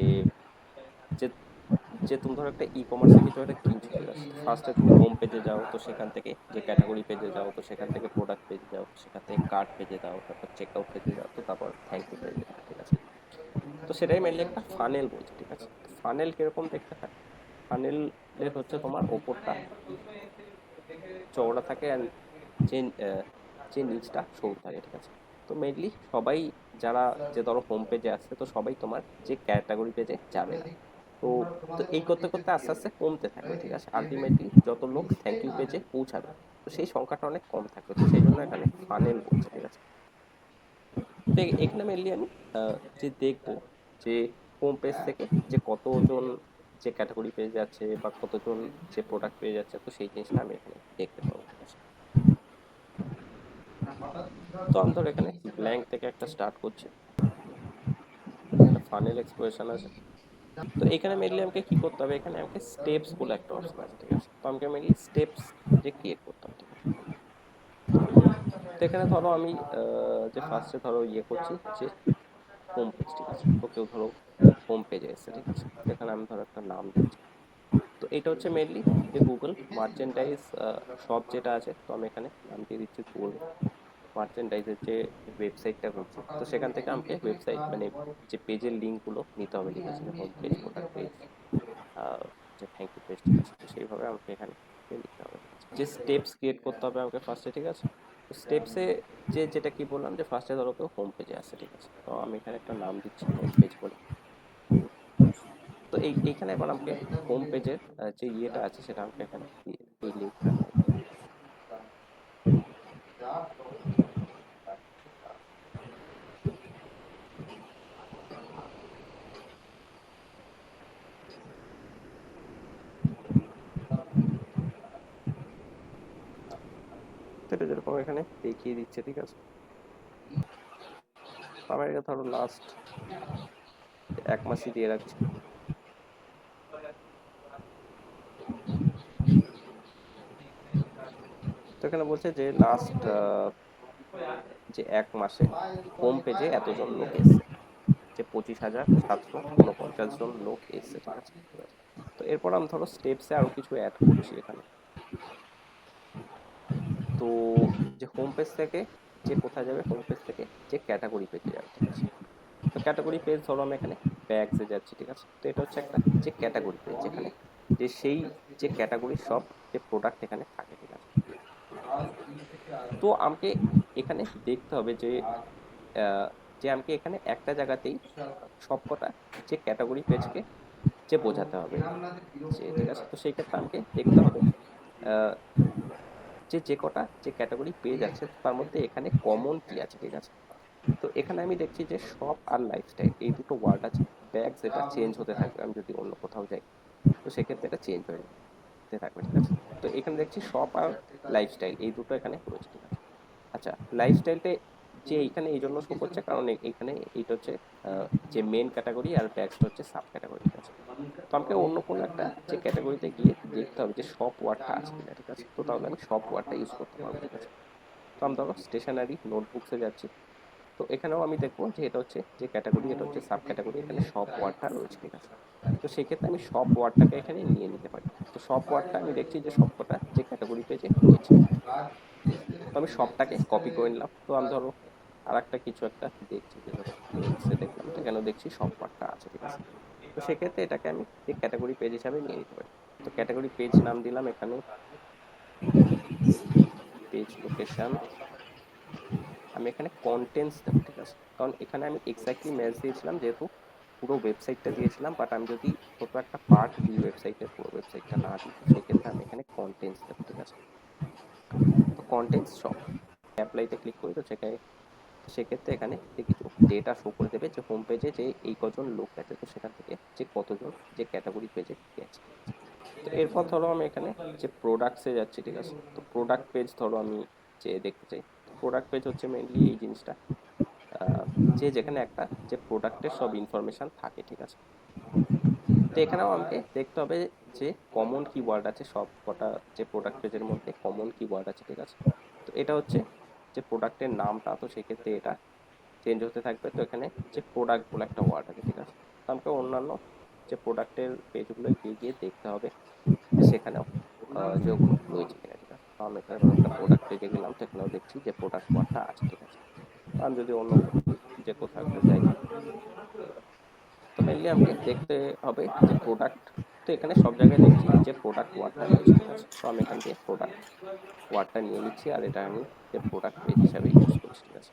যে যে তুমি ধরো একটা ই কমার্সে কিছু একটা কিনছো, ঠিক আছে। ফার্স্টে তুমি হোম পেজে যাও, তো সেখান থেকে যে ক্যাটাগরি পেজে যাও, তো সেখান থেকে প্রোডাক্ট পেজে যাও, সেখান থেকে কার্ট পেজে যাও, তারপর চেক আউট পেজে যাও, তো তারপর থ্যাংক ইউ পেজে যাও, ঠিক আছে। তো সেটাই মেনলি একটা ফানেল বলছে, ঠিক আছে। ফানেল কিরকম দেখতে হয়? ফানেলের হচ্ছে তোমার ওপরটা চওড়া থাকে অ্যান্ড যে যে নিচটা সরু থাকে, ঠিক আছে। তো মেনলি সবাই যারা যে ধরো হোম পেজে আসছে, তো সবাই তোমার যে ক্যাটাগরি পেজে যাবে না। তো তো এই করতে করতে আস্তে আস্তে কমতে থাকবে, ঠিক আছে। আলটিমেটলি যত লোক থ্যাংক ইউ পেজে পৌঁছাবে, তো সেই সংখ্যাটা অনেক কম থাকবে, তো সেই জন্য এখানে ফানেল বলছে, ঠিক আছে। তো এখানে মেনলি আমি যে দেখবো যে হোম পেজ থেকে যে কতজন যে ক্যাটাগরি পেয়ে যাচ্ছে বা কতজন যে প্রোডাক্ট পেয়ে যাচ্ছে, তো সেই জিনিসটা আমি এখানে দেখতে পাবো, ঠিক আছে। তো আমি ধর এখানে ব্ল্যাঙ্ক থেকে একটা স্টার্ট করছি, একটা ফানেল এক্সপ্লোরেশন আছে। তো এখানে মেনলি আমাকে কি করতে হবে, এখানে আমাকে স্টেপস বলে একটা অপশন আছে, ঠিক আছে। তো আমাকে মেনলি স্টেপস যে ক্রিয়েট করতে হবে, ঠিক আছে। তো এখানে ধরো আমি যে ফার্স্টে ধরো ইয়ে করছি যে হোম পেজ, ঠিক আছে। তো কেউ ধরো হোম পেজে এসেছে, ঠিক আছে। তো এখানে আমি ধরো একটা নাম দিচ্ছি। তো এটা হচ্ছে মেনলি যে গুগল মার্চেন্ডাইজ শপ যেটা আছে, তো আমি এখানে নাম দিয়ে দিচ্ছি গুগল মার্চেন্ডাইজের যে ওয়েবসাইটটা করছি, তো সেখান থেকে আমাকে ওয়েবসাইট মানে যে পেজের লিঙ্কগুলো নিতে হবে, ঠিক আছে। যে হোম পেজ, প্রোডাক্ট পেজ, যে থ্যাংক ইউ পেজ, ঠিক আছে। তো সেইভাবে আমাকে এখানে লিখতে হবে, ঠিক আছে। যে স্টেপস ক্রিয়েট করতে হবে আমাকে ফার্স্টে, ঠিক আছে। তো স্টেপসে যে যেটা কি বললাম, যে ফার্স্টে ধরো কেউ হোম পেজে আসে, ঠিক আছে। তো আমি এখানে একটা নাম দিচ্ছি হোম পেজ বলে। তো এইখানে এবার আমাকে হোম পেজের যে ইয়েটা আছে সেটা আমাকে এখানে এই লিঙ্কটা সেটা যেরকম এখানে দেখিয়ে দিচ্ছে, ঠিক আছে। আমার এটা ধরো লাস্ট 1 মাসই দিয়ে রাখছি। তো এখানে বলছে যে লাস্ট যে 1 মাসে হোম পেজে এতজন লোক এসছে, যে 25,749 জন লোক এসছে, ঠিক আছে। তো এরপর আমি ধরো স্টেপসে আরো কিছু অ্যাড করছি এখানে। তো যে হোম পেজ থেকে যে কোথায় যাবে, হোম পেজ থেকে যে ক্যাটাগরি পেজে যাবে, ঠিক আছে। তো ক্যাটাগরি পেজ ধরো আমি এখানে ব্যাগসে যাচ্ছি, ঠিক আছে। তো এটা হচ্ছে একটা যে ক্যাটাগরি পেজ, যেখানে যে সেই যে ক্যাটাগরি সব যে প্রোডাক্ট এখানে থাকে, ঠিক আছে। তো আমাকে এখানে দেখতে হবে যে যে আমাকে এখানে একটা জায়গাতেই সবকটা যে ক্যাটাগরি পেজকে যে বোঝাতে হবে, যে ঠিক আছে। তো সেই ক্ষেত্রে আমাকে দেখতে হবে আহ, যে যে কটা যে ক্যাটাগরি পেজ আছে, তো তার মধ্যে এখানে কমন কি আছে, ঠিক আছে। তো এখানে আমি দেখছি যে শপ আর লাইফস্টাইল এই দুটো ওয়ার্ড আছে। ব্যাগ যেটা চেঞ্জ হতে থাকবে আমি যদি অন্য কোথাও যাই। তো সেক্ষেত্রে এটা চেঞ্জ হয়ে যেতে থাকবে, ঠিক আছে। তো এখানে দেখছি শপ আর লাইফস্টাইল এই দুটো এখানে রয়েছে, ঠিক আছে। আচ্ছা, লাইফস্টাইলটা যে এইখানে এই জন্য শো করছে কারণ এইখানে এইটা হচ্ছে যে মেন ক্যাটাগরি আর ব্যাগসটা হচ্ছে সাব ক্যাটাগরি, ঠিক আছে। তো আমাকে অন্য কোনো একটা যে ক্যাটাগরিতে গিয়ে দেখতে হবে যে শপ ওয়ার্ডটা আছে কিনা, ঠিক আছে। তো তাহলে আমি শপ ওয়ার্ডটা ইউজ করতে পারবো, ঠিক আছে। তো আমি ধরো স্টেশনারি নোটবুকসে যাচ্ছি। তো এখানেও আমি দেখবো যে এটা হচ্ছে যে ক্যাটাগরি, এটা হচ্ছে সাব ক্যাটাগরি, এখানে শপ ওয়ার্ডটা রয়েছে, ঠিক আছে। তো সেক্ষেত্রে আমি শপ ওয়ার্ডটাকে এখানে নিয়ে নিতে পারি। তো শপ ওয়ার্ডটা আমি দেখছি যে সবকটা যে ক্যাটাগরি পেজে রয়েছে। তো আমি সবটাকে কপি করে নিলাম। তো আমি ধরো আর একটা কিছু একটা দেখছি, যে ধরো মেলসে দেখলাম, তো এখানেও দেখছি সব পার্টটা আছে, ঠিক আছে। তো সেক্ষেত্রে এটাকে আমি যে ক্যাটাগরি পেজ হিসাবে নিয়ে নিতে পারি। তো ক্যাটাগরি পেজ নাম দিলাম এখানে পেজ লোকেশন, আমি এখানে কন্টেন্টস দেবো, ঠিক আছে। কারণ এখানে আমি এক্স্যাক্টলি ম্যাচ দিয়েছিলাম, যেহেতু পুরো ওয়েবসাইটটা দিয়েছিলাম, বাট আমি যদি ছোটো একটা পার্ট দিই ওয়েবসাইটের, পুরো ওয়েবসাইটটা না দিই, তো সেক্ষেত্রে আমি এখানে কন্টেন্টস দেবো, ঠিক আছে। তো কন্টেন্টস সব অ্যাপ্লাইতে ক্লিক করি, তো সেখানে সেক্ষেত্রে এখানে যে কিছু ডেটা শো করে দেবে যে হোম পেজে যে এই কজন লোক গেছে, তো সেখান থেকে যে কতজন যে ক্যাটাগরি পেজে গেছে। তো এরপর ধরো আমি এখানে যে প্রোডাক্টসে যাচ্ছি, ঠিক আছে। তো প্রোডাক্ট পেজ ধরো আমি যে দেখতে চাই, প্রোডাক্ট পেজ হচ্ছে মেনলি এই জিনিসটা, যে যেখানে একটা যে প্রোডাক্টের সব ইনফরমেশন থাকে, ঠিক আছে। তো এখানেও আমাকে দেখতে হবে যে কমন কিওয়ার্ড আছে সব কটা যে প্রোডাক্ট পেজের মধ্যে কমন কিওয়ার্ড আছে, ঠিক আছে। তো এটা হচ্ছে যে প্রোডাক্টের নামটা, তো সেক্ষেত্রে এটা চেঞ্জ হতে থাকবে। তো এখানে যে প্রোডাক্ট বলে একটা ওয়ার্ড আছে, ঠিক আছে। তো আমাকে অন্যান্য যে প্রোডাক্টের পেজগুলো গিয়ে গিয়ে দেখতে হবে যে সেখানেও যে ওগুলো রয়েছে কিনা, ঠিক আছে। তো আমি এখানে ধরো একটা প্রোডাক্ট পেজে গেলাম, তো এখানেও দেখছি যে প্রোডাক্ট ওয়ার্ডটা আছে, ঠিক আছে। আমি যদি অন্য যে কোথাও একটা যাই, তো মেনলি আমাকে দেখতে হবে যে প্রোডাক্ট, তো এখানে সব জায়গায় দেখছি যে প্রোডাক্ট ওয়ার্ডটা রয়েছে, ঠিক আছে। তো আমি এখান থেকে প্রোডাক্ট ওয়ার্ডটা নিয়ে নিচ্ছি, আর এটা আমি যে প্রোডাক্ট পেজ হিসাবে ইউজ করছি, ঠিক আছে।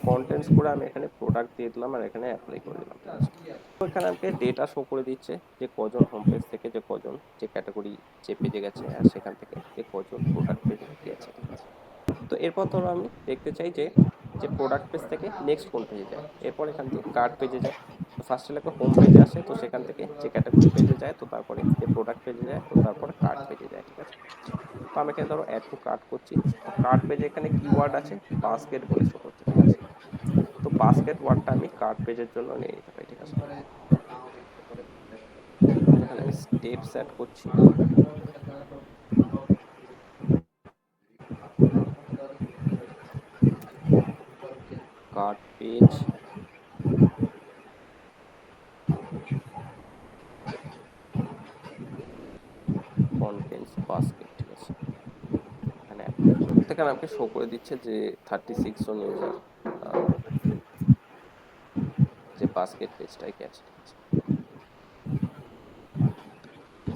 কন্টেন্টস করে আমি এখানে প্রোডাক্ট দিয়ে দিলাম আর এখানে অ্যাপ্লাই করে দিলাম, ঠিক আছে। তো এখানে আমাকে ডেটা শো করে দিচ্ছে যে কজন হোম পেজ থেকে যে কজন যে ক্যাটাগরি যে পেজে গেছে, আর সেখান থেকে যে কজন প্রোডাক্ট পেজে গেছে, ঠিক আছে। তো এরপর ধরো আমি দেখতে চাই যে যে প্রোডাক্ট পেজ থেকে নেক্সট কোন পেজে যায়। এরপর এখান থেকে কার্ট পেজে যায়। তো ফার্স্টে লেখা হোম পেজে আসে, তো সেখান থেকে যে ক্যাটাগরি পেজে যায়, তো তারপরে যে প্রোডাক্ট পেজে যায়, তো তারপরে কার্ট পেজে যায়, ঠিক আছে। তো আমি এখানে ধরো অ্যাড টু কার্ট করছি। তো কার্ট পেজে এখানে কিওয়ার্ড আছে বাস্কেট বলে শো করছে, ঠিক আছে। তো বাস্কেট ওয়ার্ডটা আমি কার্ট পেজের জন্য নিয়ে নিতে পারি, ঠিক আছে। এখানে আমি স্টেপস অ্যাড করছি। কার্ট পেজ কন্টেন্টস বাস্কেট, ঠিক আছে। এখানে অ্যাপ্লাই করে এখানে আমাকে শো করে দিচ্ছে যে 36 জন ইউজার যে বাস্কেট পেজটাই গেছে, ঠিক আছে।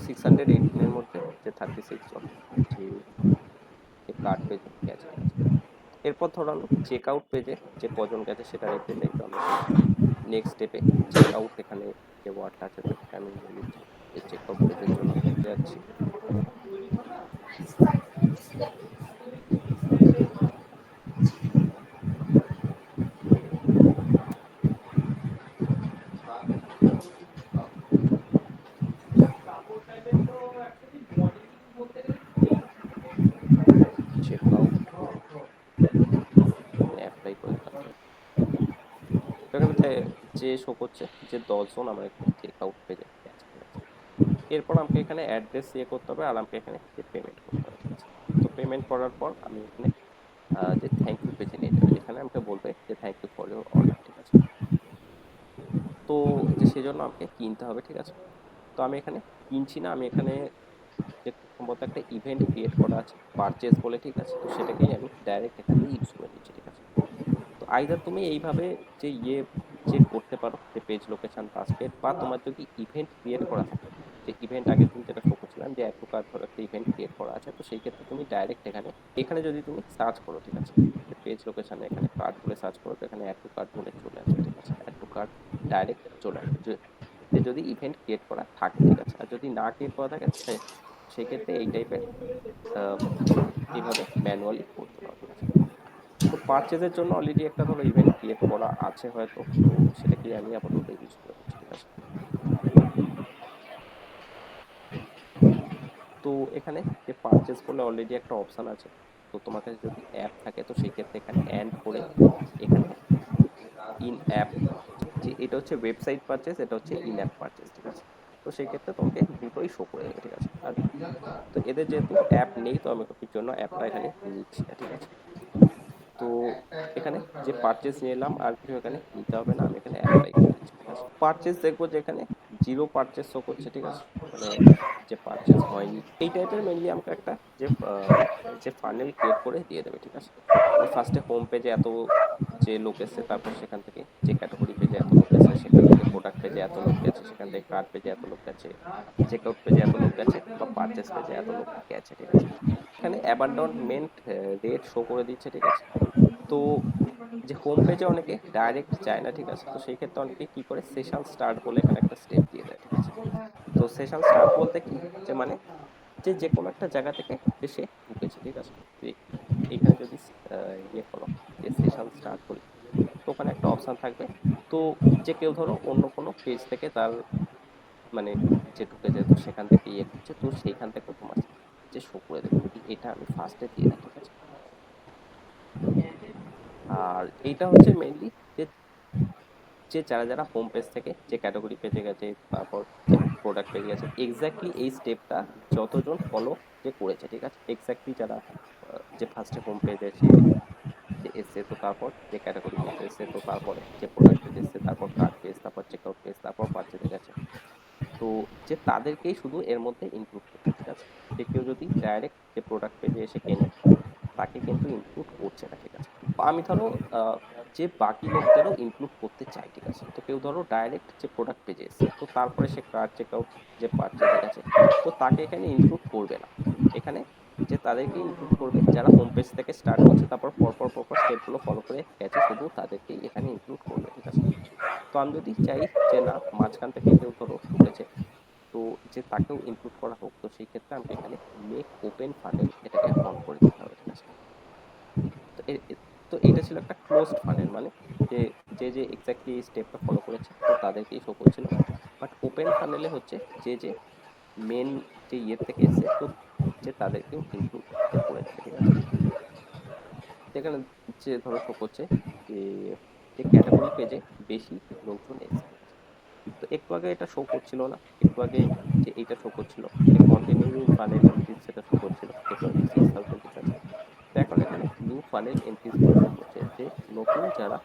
618 এর মধ্যে যে 36 জন যে কার্ট পেজে গেছে, ঠিক আছে। এরপর ধরো আমি চেক আউট পেজে যে কজন গেছে সেটা দেখতে চাই। তো আমি নেক্সট স্টেপে চেক আউট এখানে যে ওয়ার্ডটা আছে, তো এটাকে আমি নিয়ে নিচ্ছি। এই চেক আউট পেজের জন্য যাচ্ছি। চেক আউট অ্যাপ্লাই করে দিলাম। তো এখানে যে শো করছে যে 10 জন আমার এখানে চেক আউট পেজে গেছে, ঠিক আছে। এরপর আমাকে এখানে অ্যাড্রেস ইয়ে করতে হবে, আর আমাকে এখানে যে পেমেন্ট করতে হবে, ঠিক আছে। তো পেমেন্ট করার পর আমি এখানে যে থ্যাংক ইউ পেজে নিয়ে যাবে, যেখানে আমাকে বলবে যে thank you for your order, ঠিক আছে। তো যে সেজন্য আমাকে কিনতে হবে, ঠিক আছে। তো আমি এখানে কিনছি না, আমি এখানে যে সম্ভবত একটা ইভেন্ট ক্রিয়েট করা আছে পারচেজ বলে, ঠিক আছে। তো সেটাকেই আমি ডাইরেক্ট এখান থেকে ইউজ করে নিচ্ছি, ঠিক আছে। তো আইদার তুমি এইভাবে যে যে করতে পারো যে পেজ লোকেশন বাস্কেট, বা তোমার যদি ইভেন্ট ক্রিয়েট করা থাকে, যে ইভেন্ট আগের দিন যেটা শো করছিলাম যে অ্যাড টু কার্ট ধরো একটা ইভেন্ট ক্রিয়েট করা আছে, তো সেই ক্ষেত্রে তুমি ডাইরেক্ট এখানে এখানে যদি তুমি সার্চ করো, ঠিক আছে, যে পেজ লোকেশনে এখানে কার্ট বলে সার্চ করো, তো এখানে অ্যাড টু কার্ট বলে চলে আসবে, ঠিক আছে। অ্যাড টু কার্ট ডাইরেক্ট চলে আসবে যে যদি ইভেন্ট ক্রিয়েট করা থাকে, ঠিক আছে। আর যদি না ক্রিয়েট করা থাকে সেই ক্ষেত্রে এই টাইপের এইভাবে ম্যানুয়ালি করতে পারো, ঠিক আছে। তো পারচেজের জন্য অলরেডি একটা ধরো ইভেন্ট ক্রিয়েট করা আছে হয়তো, তো সেটাকেই আমি আপাতত ইউজ করে দিচ্ছি, ঠিক আছে। তো এখানে যে পারচেজ করলে অলরেডি একটা অপশান আছে, তো তোমার কাছে যদি অ্যাপ থাকে তো সেই ক্ষেত্রে এখানে অ্যান্ড করে এখানে ইন অ্যাপ, যে এটা হচ্ছে ওয়েবসাইট পারচেজ, এটা হচ্ছে ইন অ্যাপ পারচেজ, ঠিক আছে। তো সেই ক্ষেত্রে তোমাকে দুটোই শো করে দেবে, ঠিক আছে। আর তো এদের যেহেতু অ্যাপ নেই তো আমি কপির জন্য অ্যাপটা এখানে নিচ্ছি না, ঠিক আছে। তো এখানে যে পারচেজ নিলাম আর কিছু এখানে নিতে হবে না, আমি এখানে অ্যাপ্লাই করে দিচ্ছি, ঠিক আছে। পারচেজ দেখবো যে এখানে জিরো পারচেজ শো করছে, ঠিক আছে, মানে যে পারচেজ হয়নি। এই টাইপের মেনলি আমাকে একটা যে যে ফানেল ক্রিয়েট করে দিয়ে দেবে, ঠিক আছে। ফার্স্টে হোম পেজে এত যে লোক এসছে, তারপর সেখান থেকে যে ক্যাটাগরি পেজে এত লোক এসছে, সেখান থেকে প্রোডাক্ট পেজে এত লোক গেছে, সেখান থেকে কার্ট পেজে এত লোক গেছে, চেকআউট পেজে এত লোক গেছে, বা পারচেজ পেজে এত লোক গেছে, ঠিক আছে। এখানে অ্যাবান্ডনমেন্ট রেট শো করে দিচ্ছে, ঠিক আছে। তো যে হোম পেজে অনেকে ডাইরেক্ট যায় না, ঠিক আছে, তো সেই ক্ষেত্রে অনেকে কি করে সেশন স্টার্ট বলে এখানে একটা স্টেপ দিয়ে দেয়, ঠিক আছে। তো সেশন স্টার্ট বলতে কি, যে মানে যে যে কোনো একটা জায়গা থেকে যে সে ঢুকেছে, ঠিক আছে। তো এখানে যদি ইয়ে করো যে সেশন স্টার্ট করি, তো ওখানে একটা অপশান থাকবে। তো যে কেউ ধরো অন্য কোনো পেজ থেকে তার মানে যে ঢুকেছে, তো সেখান থেকে ইয়ে করছে, তো সেইখান থেকে তোমার যে শো করে দেবে, যদি এটা আমি ফার্স্টে দিয়ে দিই, ঠিক আছে। আর এইটা হচ্ছে মেইনলি যে যে যারা যারা হোম পেজ থেকে যে ক্যাটাগরি পেজে গেছে, তারপর যে প্রোডাক্ট পেজে গেছে, এক্স্যাক্টলি এই স্টেপটা যতজন ফলো যে করেছে, ঠিক আছে, এক্স্যাক্টলি যারা যে ফার্স্টে হোম পেজ এসে যে এসছে, তো তারপর যে ক্যাটাগরি পেজ এসছে, তো তারপরে যে প্রোডাক্ট পেজ এসছে, তারপর কার্ট পেজ, তারপর চেকআউট পেজ, তারপর পারচেজে গেছে, তো যে তাদেরকেই শুধু এর মধ্যে ইনক্লুড করছে, ঠিক আছে। যে কেউ যদি ডাইরেক্ট যে প্রোডাক্ট পেজে এসে কেনে, তাকে কিন্তু ইনক্লুড করছে না, ঠিক আছে। আমি ধরো যে বাকি লোকদেরও ইনক্লুড করতে চাই, ঠিক আছে। তো কেউ ধরো ডাইরেক্ট যে প্রোডাক্ট পেজে এসছে, তো তারপরে সে কার্ট চেকআউট যে পারচেজে গেছে, তো তাকে এখানে ইনক্লুড করবে না। এখানে যে তাদেরকে ইনক্লুড করবে যারা হোম পেজ থেকে স্টার্ট করছে, তারপর পরপর পরপর স্টেপগুলো ফলো করে গেছে, শুধু তাদেরকেই এখানে ইনক্লুড করবে, ঠিক আছে। তো আমি যদি চাই যে না, মাঝখান থেকে কেউ ধরো ঢুকেছে, তো যে তাকেও ইনক্লুড করা হোক, তো সেই ক্ষেত্রে আমাকে এখানে মেক ওপেন ফানেল এটাকে অন করে দিতে হবে, ঠিক আছে। তো তো এটা ছিল একটা ক্লোজড ফানেল, মানে যে যে যে এক্স্যাক্টলি এই স্টেপটা ফলো করেছে, তো তাদেরকেই শো করছিল। বাট ওপেন ফানেলে হচ্ছে যে যে মেন যে ইয়ের থেকে এসছে, তো যে তাদেরকেও ইনক্লুড যে করে দেবে, ঠিক আছে। এখানে যে ধরো শো করছে যে যে ক্যাটাগরি পেজে বেশি লোকজন এসছে, ঠিক আছে। তো একটু আগে এটা শো করছিল না, একটু আগে যে এইটা শো করছিল যে কন্টিনিউইং ফানেল এন্ট্রিজ, সেটা শো করছিল যে 26,000, ঠিক আছে। তো এখন এখানে নিউ ফানেল এন্ট্রিজ বলে শো করছে যে নতুন যারা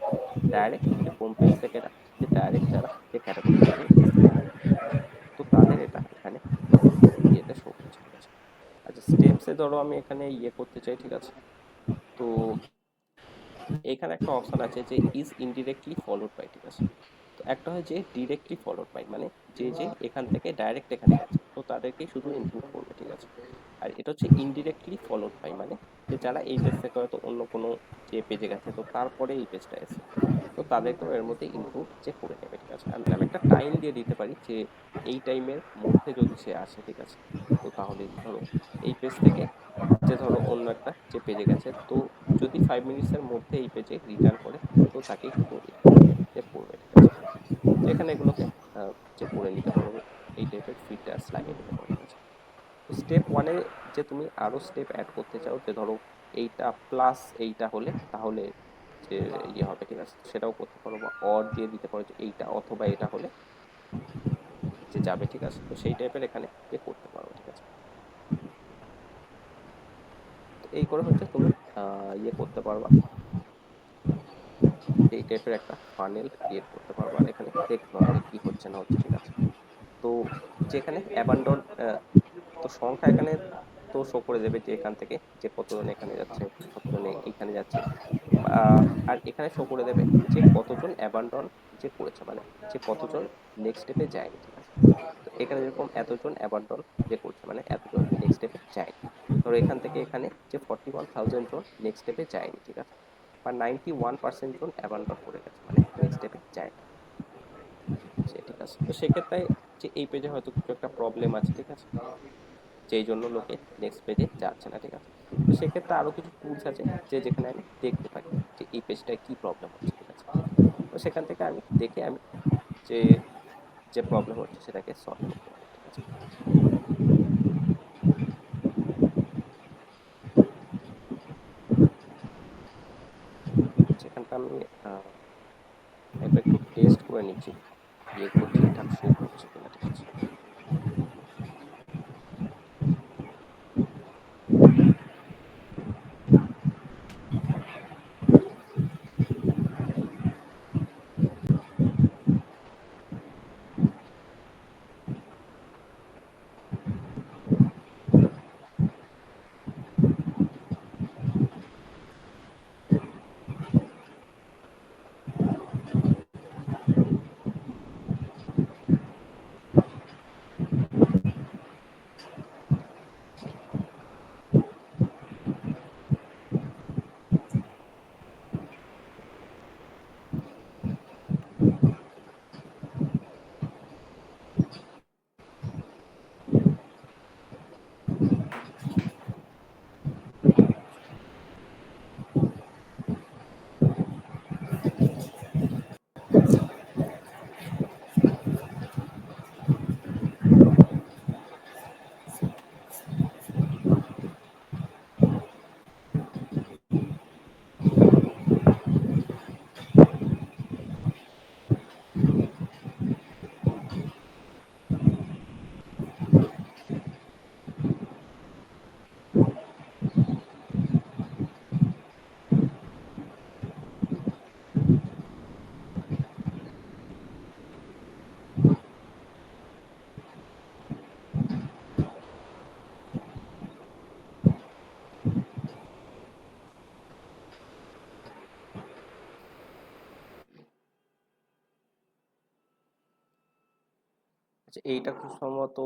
ডাইরেক্ট যে হোম পেজ থেকে না, যে ডাইরেক্ট যারা যে ক্যাটাগরি পেজে এসছে, ঠিক আছে। তো তাদের এটা এখানে ইয়েতে শো করছে, ঠিক আছে। আচ্ছা, স্টেপসে ধরো আমি এখানে ইয়ে করতে চাই, ঠিক আছে। তো এখানে একটা অপশন আছে যে ইজ ইনডিরেক্টলি ফলোড বাই, ঠিক আছে। তো একটা হয় যে ডিরেক্টলি ফলোড বাই, মানে যে যে এখান থেকে ডাইরেক্ট এখানে গেছে, তো তাদেরকেই শুধু ইনক্লুড করবে, ঠিক আছে। আর এটা হচ্ছে ইনডিরেক্টলি ফলোড বাই, মানে যে যারা এই পেজ থেকে হয়তো অন্য কোনো যে পেজে গেছে, তো তারপরে এই পেজটা এসে, তো তাদেরকেও এর মধ্যে ইনক্লুড যে করে নেবে, ঠিক আছে। আমি একটা টাইম দিয়ে দিতে পারি যে এই টাইমের মধ্যে যদি সে আসে, ঠিক আছে, তো তাহলে ধরো এই পেজ থেকে যে ধরো অন্য একটা যে পেজে গেছে, তো যদি 5 মিনিটসের মধ্যে এই পেজে রিটার্ন করে, তো তাকেই শুধু ইনক্লুড যে করবে, ঠিক আছে। তো এখানে এগুলোকে যে করে নিতে পারো, এই টাইপের ফিল্টার্স লাগিয়ে নিতে পারো, ঠিক আছে। তো স্টেপ ওয়ানে যে তুমি আরো স্টেপ অ্যাড করতে চাও, যে ধরো এইটা প্লাস এইটা হলে তাহলে যে ইয়ে হবে, ঠিক আছে, সেটাও করতে পারো, বা অর দিয়ে দিতে পারো যে এইটা অথবা এটা হলে যে যাবে, ঠিক আছে। তো সেই টাইপের এখানে যে করতে পারো, ঠিক আছে। তো এই করে হচ্ছে তুমি ইয়ে করতে পারবা, এই টাইপের একটা ফানেল ক্রিয়েট করতে পারবা। আর এখানে দেখতে পারবা যে কি হচ্ছে না হচ্ছে, ঠিক আছে। তো যেখানে অ্যাবান্ডন তো সংখ্যা এখানে তো শো করে দেবে যে এখান থেকে যে কতজন এখানে যাচ্ছে, কতজন এইখানে যাচ্ছে। আর এখানে শো করে দেবে যে কতজন অ্যাবান্ডন যে করেছে, মানে যে কতজন নেক্সট স্টেপে যায়নি, ঠিক আছে। তো এখানে যেরকম এতজন অ্যাবান্ডন যে করছে, মানে এতজন নেক্সট স্টেপে যায়নি। ধরো এখান থেকে এখানে যে 41,000 জন নেক্সট স্টেপে যায়নি, ঠিক আছে। বা 91% জন অ্যাবান্ডন করে গেছে, মানে নেক্সট স্টেপে যায়নি সে, ঠিক আছে। তো সেক্ষেত্রে যে এই পেজে হয়তো কিছু একটা প্রবলেম আছে, ঠিক আছে। যেই জন্য লোকে নেক্সট পেজে যাচ্ছে না, ঠিক আছে। তো সেক্ষেত্রে আরও কিছু টুলস আছে যেখানে আমি দেখতে পারি যে এই পেজটায় কী প্রবলেম হচ্ছে, ঠিক আছে। তো সেখান থেকে আমি দেখে আমি যে যে প্রবলেম হচ্ছে সেটাকে সলভ করতে পারি, ঠিক আছে। সেখানটা আমি একবার একটু টেস্ট করে নিচ্ছি ইয়েগুলো ঠিকঠাক শো করছে কিনা, ঠিক আছে। আচ্ছা, এইটা খুব সম্ভবত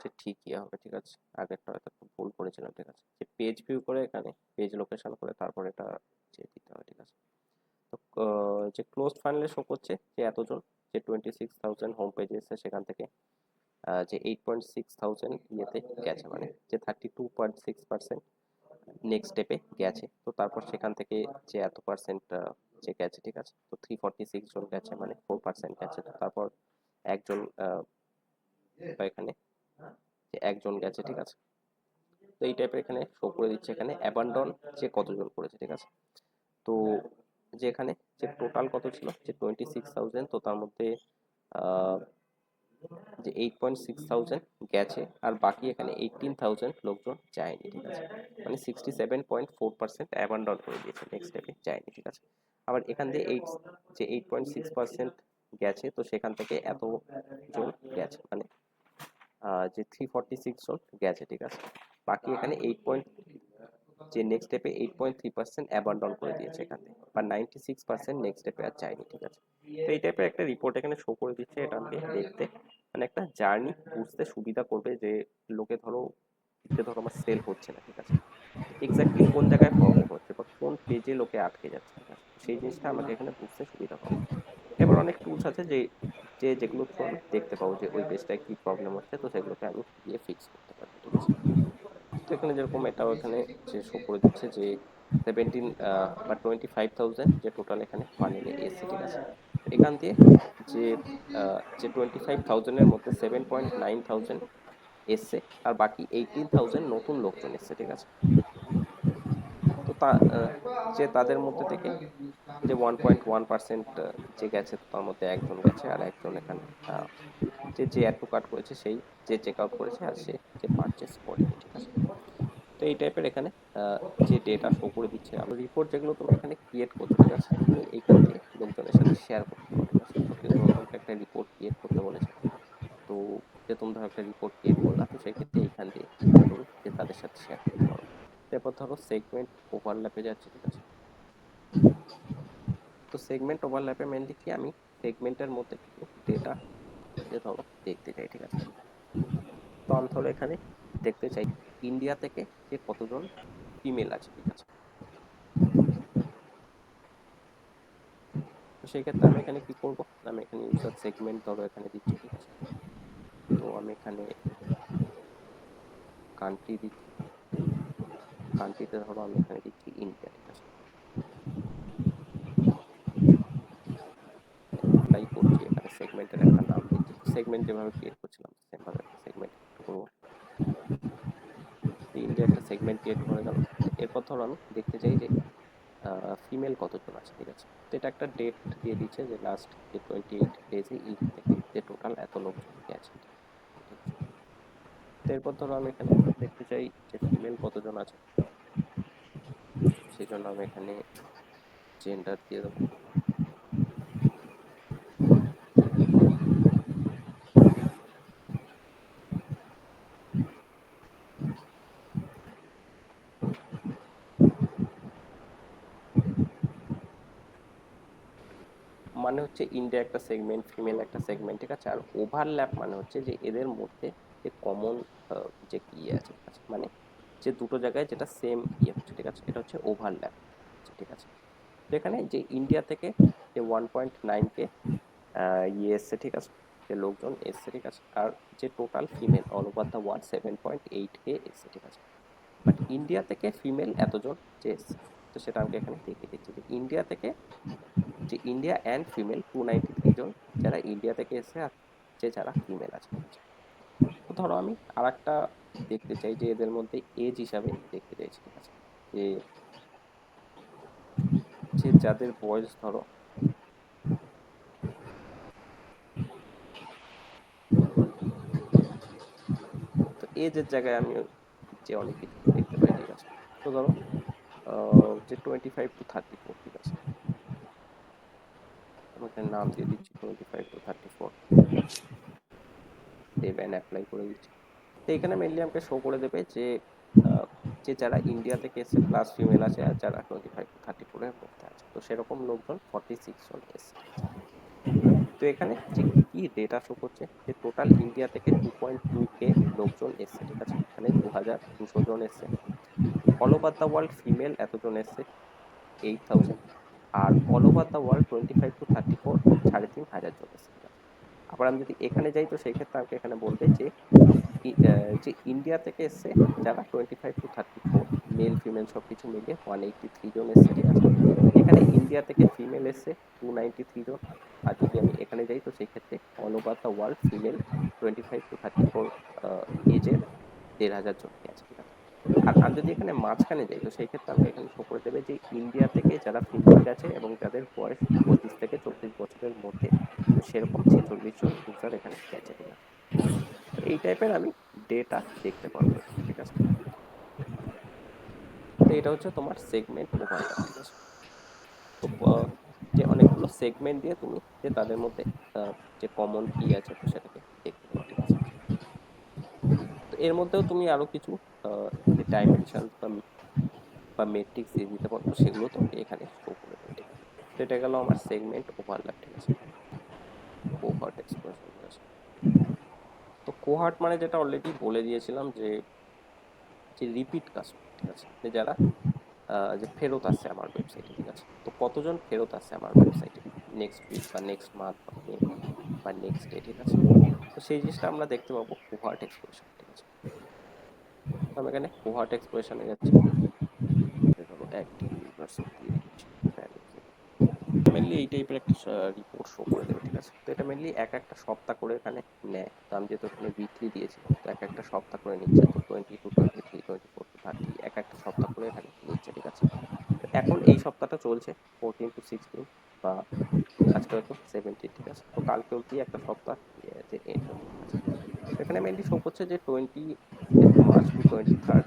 যে ঠিকই হবে, ঠিক আছে। আগেরটা হয়তো একটু ভুল করেছিলাম, ঠিক আছে। যে পেজ ভিউ করে এখানে পেজ লোকেশন করে তারপর এটা যে দিতে হয়, ঠিক আছে। তো যে ক্লোজড ফানেলে শো করছে যে এতজন, যে 26,000 হোম পেজে এসেছে সেখান থেকে যে 8,600 ইয়েতে গেছে, মানে যে 32.6% নেক্সট স্টেপে গেছে। তো তারপর সেখান থেকে যে এত পার্সেন্ট যে গেছে, ঠিক আছে। তো 346 জন গেছে, মানে 4% গেছে। তো তারপর একজন বা এখানে যে একজন গেছে, ঠিক আছে। তো এই টাইপের এখানে শো করে দিচ্ছে এখানে অ্যাবান্ডন যে কতজন করেছে, ঠিক আছে। তো যে এখানে যে টোটাল কত ছিল যে 26,000, তো তার মধ্যে আহ, যে 8,600 গেছে আর বাকি এখানে 18,000 লোকজন যায়নি, ঠিক আছে। মানে 67.4% অ্যাবান্ডন করে দিয়েছে, নেক্সট স্টেপে যায়নি, ঠিক আছে। আবার এখান দিয়ে যে 8.6% গেছে, তো সেখান থেকে এতজন গেছে, মানে যে 346 জন গেছে, ঠিক আছে। বাকি এখানে যে নেক্সট স্টেপে 8.3% অ্যাবান্ডন করে দিয়েছে এখান থেকে, বা 96% নেক্সট স্টেপে আর যায়নি, ঠিক আছে। তো এই টাইপের একটা রিপোর্ট এখানে শো করে দিচ্ছে। এটা আমাকে দেখতে মানে একটা জার্নি বুঝতে সুবিধা করবে যে লোকে ধরো আমার সেল হচ্ছে না, ঠিক আছে। এক্স্যাক্টলি কোন জায়গায় প্রবলেম হচ্ছে বা কোন পেজে লোকে আটকে যাচ্ছে, ঠিক আছে। সেই জিনিসটা আমাকে এখানে বুঝতে সুবিধা হবে। এবার অনেক টুলস আছে যেগুলো থ্রু আমি দেখতে পাবো যে ওই পেজটায় কি প্রবলেম হচ্ছে, তো সেগুলোকে আমি গিয়ে ফিক্স করতে পারবো, ঠিক আছে। তো এখানে যেরকম এটাও এখানে যে শো করে দিচ্ছে যে 25,000 যে টোটাল এখানে ফানেলে এসছে, ঠিক আছে। এখান দিয়ে যে 25,000 এর মধ্যে 7.9,000 এসছে আর বাকি 18,000 নতুন লোকজন এসছে, ঠিক আছে। তো যে তাদের মধ্যে থেকে যে 1.1% যে গেছে, তো তার মধ্যে একজন গেছে আর একজন এখানে যে অ্যাড টু কার্ট করেছে সেই যে চেক আউট করেছে আর সে যে পারচেস করেনি, ঠিক আছে। তো এই টাইপের এখানে যে ডেটা শো করে দিচ্ছে। আর রিপোর্ট যেগুলো তুমি এখানে ক্রিয়েট করছো, ঠিক আছে, তুমি এইখান দিয়ে লোকজনের সাথে শেয়ার করতে পারো, ঠিক আছে। তো কেউ ধরো তোমাকে একটা রিপোর্ট ক্রিয়েট করতে বলেছে, তো যে তুমি ধরো একটা রিপোর্ট ক্রিয়েট করলা, তো সেই ক্ষেত্রে এইখান দিয়ে তুমি যে তাদের সাথে শেয়ার করতে পারো। তারপর ধরো সেগমেন্ট ওভারল্যাপে যাচ্ছে, ঠিক আছে। তো সেগমেন্ট ওভারল্যাপে মেনলি কি আমি সেগমেন্টের মধ্যে কিছু ডেটা যে ধরো দেখতে চাই, ঠিক আছে। তো আমি ধরো এখানে দেখতে চাই ইন্ডিয়া থেকে যে কতজন ফিমেল আছে, ঠিক আছে। তো সেই ক্ষেত্রে আমি এখানে কি করব, আমি এখানে ইউজার সেগমেন্ট ধরো এখানে দিচ্ছি, ঠিক আছে। তো আমি এখানে কান্ট্রি দিচ্ছি, কান্ট্রিতে ধরো আমি এখানে দিচ্ছি ইন্ডিয়া, ঠিক আছে, অ্যাপ্লাই করছি, এখানে সেগমেন্টের একটা নাম দিচ্ছি, সেগমেন্ট যেভাবে ক্রিয়েট করছিলাম সেমভাবে একটা সেগমেন্ট করবো। ইন্ডিয়া একটা সেগমেন্ট ক্রিয়েট হয়ে গেল। এরপর ধরো আমি দেখতে চাই যে ফিমেল কতজন আছে, ঠিক আছে, তো এটা একটা ডেট দিয়ে দিচ্ছে যে লাস্ট যে 28 ডেজে ইন্ডিয়া থেকে যে টোটাল এত লোকজন গেছে, ঠিক আছে। তো এরপর ধরো আমি এখানে দেখতে চাই যে ফিমেল কতজন আছে, সেই জন্য আমি এখানে জেন্ডার দিয়ে দেবো। মানে হচ্ছে ইন্ডিয়া একটা সেগমেন্ট, ফিমেল একটা সেগমেন্ট, ঠিক আছে, আর ওভারল্যাপ মানে হচ্ছে যে এদের মধ্যে যে কমন যে ইয়ে আছে, ঠিক আছে, মানে যে দুটো জায়গায় যেটা সেম ইয়ে হচ্ছে, ঠিক আছে, এটা হচ্ছে ওভারল্যাপ, ঠিক আছে। তো এখানে যে ইন্ডিয়া থেকে যে 1.9 কে ইয়ে এসছে, ঠিক আছে, যে লোকজন এসছে, ঠিক আছে, আর যে total female all over the world 7.8K এসছে, ঠিক আছে, বাট ইন্ডিয়া থেকে ফিমেল এতজন যে এসছে, তো সেটা আমাকে এখানে দেখিয়ে দিচ্ছি যে ইন্ডিয়া থেকে যে ইন্ডিয়া অ্যান্ড ফিমেল 293 জন যারা ইন্ডিয়া থেকে এসে আর যে যারা ফিমেল আছে, ঠিক আছে। তো ধরো আমি আর একটা দেখতে চাই যে এদের মধ্যে এজ হিসাবে দেখতে চাইছি, ঠিক আছে, যে যে যাদের বয়স ধরো, তো এজের জায়গায় আমি যে অনেক কিছু দেখতে পাই, ঠিক আছে। তো ধরো যে 25 to 34, ঠিক আছে, আমি এখানে নাম দিয়ে দিচ্ছি 25 to 34, সেভ অ্যান্ড অ্যাপ্লাই করে দিচ্ছি। তো এখানে মেনলি আমাকে শো করে দেবে যে আহ, যে যারা ইন্ডিয়া থেকে এসে প্লাস ফিমেল আছে আর যারা 25 to 34-এর মধ্যে আছে, তো সেরকম লোকজন 46 জন এসছে, ঠিক আছে। তো এখানে যে কি কি ডেটা শো করছে যে টোটাল ইন্ডিয়া থেকে 2.2K লোকজন এসছে, ঠিক আছে, মানে 2200 জন এসছে। All over the world female এতজন এসছে 8000, আর all over the world 25 to 34 3500 জন এসছে, ঠিক আছে। আবার আমি যদি এখানে যাই তো সেই ক্ষেত্রে আমাকে এখানে বলবে যে যে ইন্ডিয়া থেকে এসছে যারা 25 to 34 মেল ফিমেল সব কিছু মিলিয়ে 183 জন এসছে, ঠিক আছে। এখানে ইন্ডিয়া থেকে ফিমেল এসছে 293 জন, আর যদি আমি এখানে যাই তো সেই ক্ষেত্রে all over the world female 25 to 34 এজের 1500 জন আছে, ঠিক আছে। আর আমি যদি এখানে মাঝখানে যাই তো সেই ক্ষেত্রে আমাকে এখানে শো করে দেবে যে ইন্ডিয়া থেকে যারা ফিমেল গেছে এবং যাদের বয়স 25 থেকে 34 বছরের মধ্যে, তো সেরকম 46 জন ইউজার এখানে গেছে, ঠিক আছে। তো এই টাইপের আমি ডেটা দেখতে পারবো এখানে, ঠিক আছে। তো এটা হচ্ছে তোমার সেগমেন্ট ওভারল্যাপ, ঠিক আছে। তো যে অনেকগুলো সেগমেন্ট দিয়ে তুমি যে তাদের মধ্যে যে কমন কি আছে তো সেটাকে দেখতে পারো, ঠিক আছে। তো এর মধ্যেও তুমি আরো কিছু যে ডাইমেনশন বা মেট্রিক্স দিয়ে দিতে পারো, তো সেগুলো তোমাকে এখানে শো করে দেবে, ঠিক আছে। তো এটা গেল আমার সেগমেন্ট ওভারল্যাপ, ঠিক আছে, কোহর্ট এক্সপ্রেশন, ঠিক আছে। তো কোহর্ট মানে যেটা অলরেডি বলে দিয়েছিলাম যে যে রিপিট কাস্টমার, ঠিক আছে, যে যারা যে ফেরত আসছে আমার ওয়েবসাইটে, ঠিক আছে। তো কতজন ফেরত আসছে আমার ওয়েবসাইটে নেক্সট উইক বা নেক্সট মান্থ বা নেক্সট ডে, ঠিক আছে। তো সেই জিনিসটা আমরা দেখতে পাবো কোহার্ট এক্সপ্রেশন, ঠিক আছে। তো আমি এখানে কোহার্ট এক্সপ্রেশনে যাচ্ছি, ধরো অ্যাক্টিভ ইউজার্স দিয়ে দিচ্ছি, মেনলি এই টাইপের একটা রিপোর্ট শো করে দেবে, ঠিক আছে। তো এটা মেনলি এক একটা সপ্তাহ করে এখানে নেয়, তো আমি যেহেতু এখানে উইকলি দিয়েছিলাম তো এক একটা সপ্তাহ করে নিচ্ছে, তো 20 to 23, 24 to 30 এক একটা সপ্তাহ করে এখানে নিচ্ছে, ঠিক আছে। তো এখন এই সপ্তাহটা চলছে 14 to 16 বা আজকে হয়তো 17, ঠিক আছে। তো কালকে অবধি একটা সপ্তাহ যে এন্ড হবে, ঠিক আছে। তো এখানে মেনলি শো করছে যে 20 মার্চ টু 23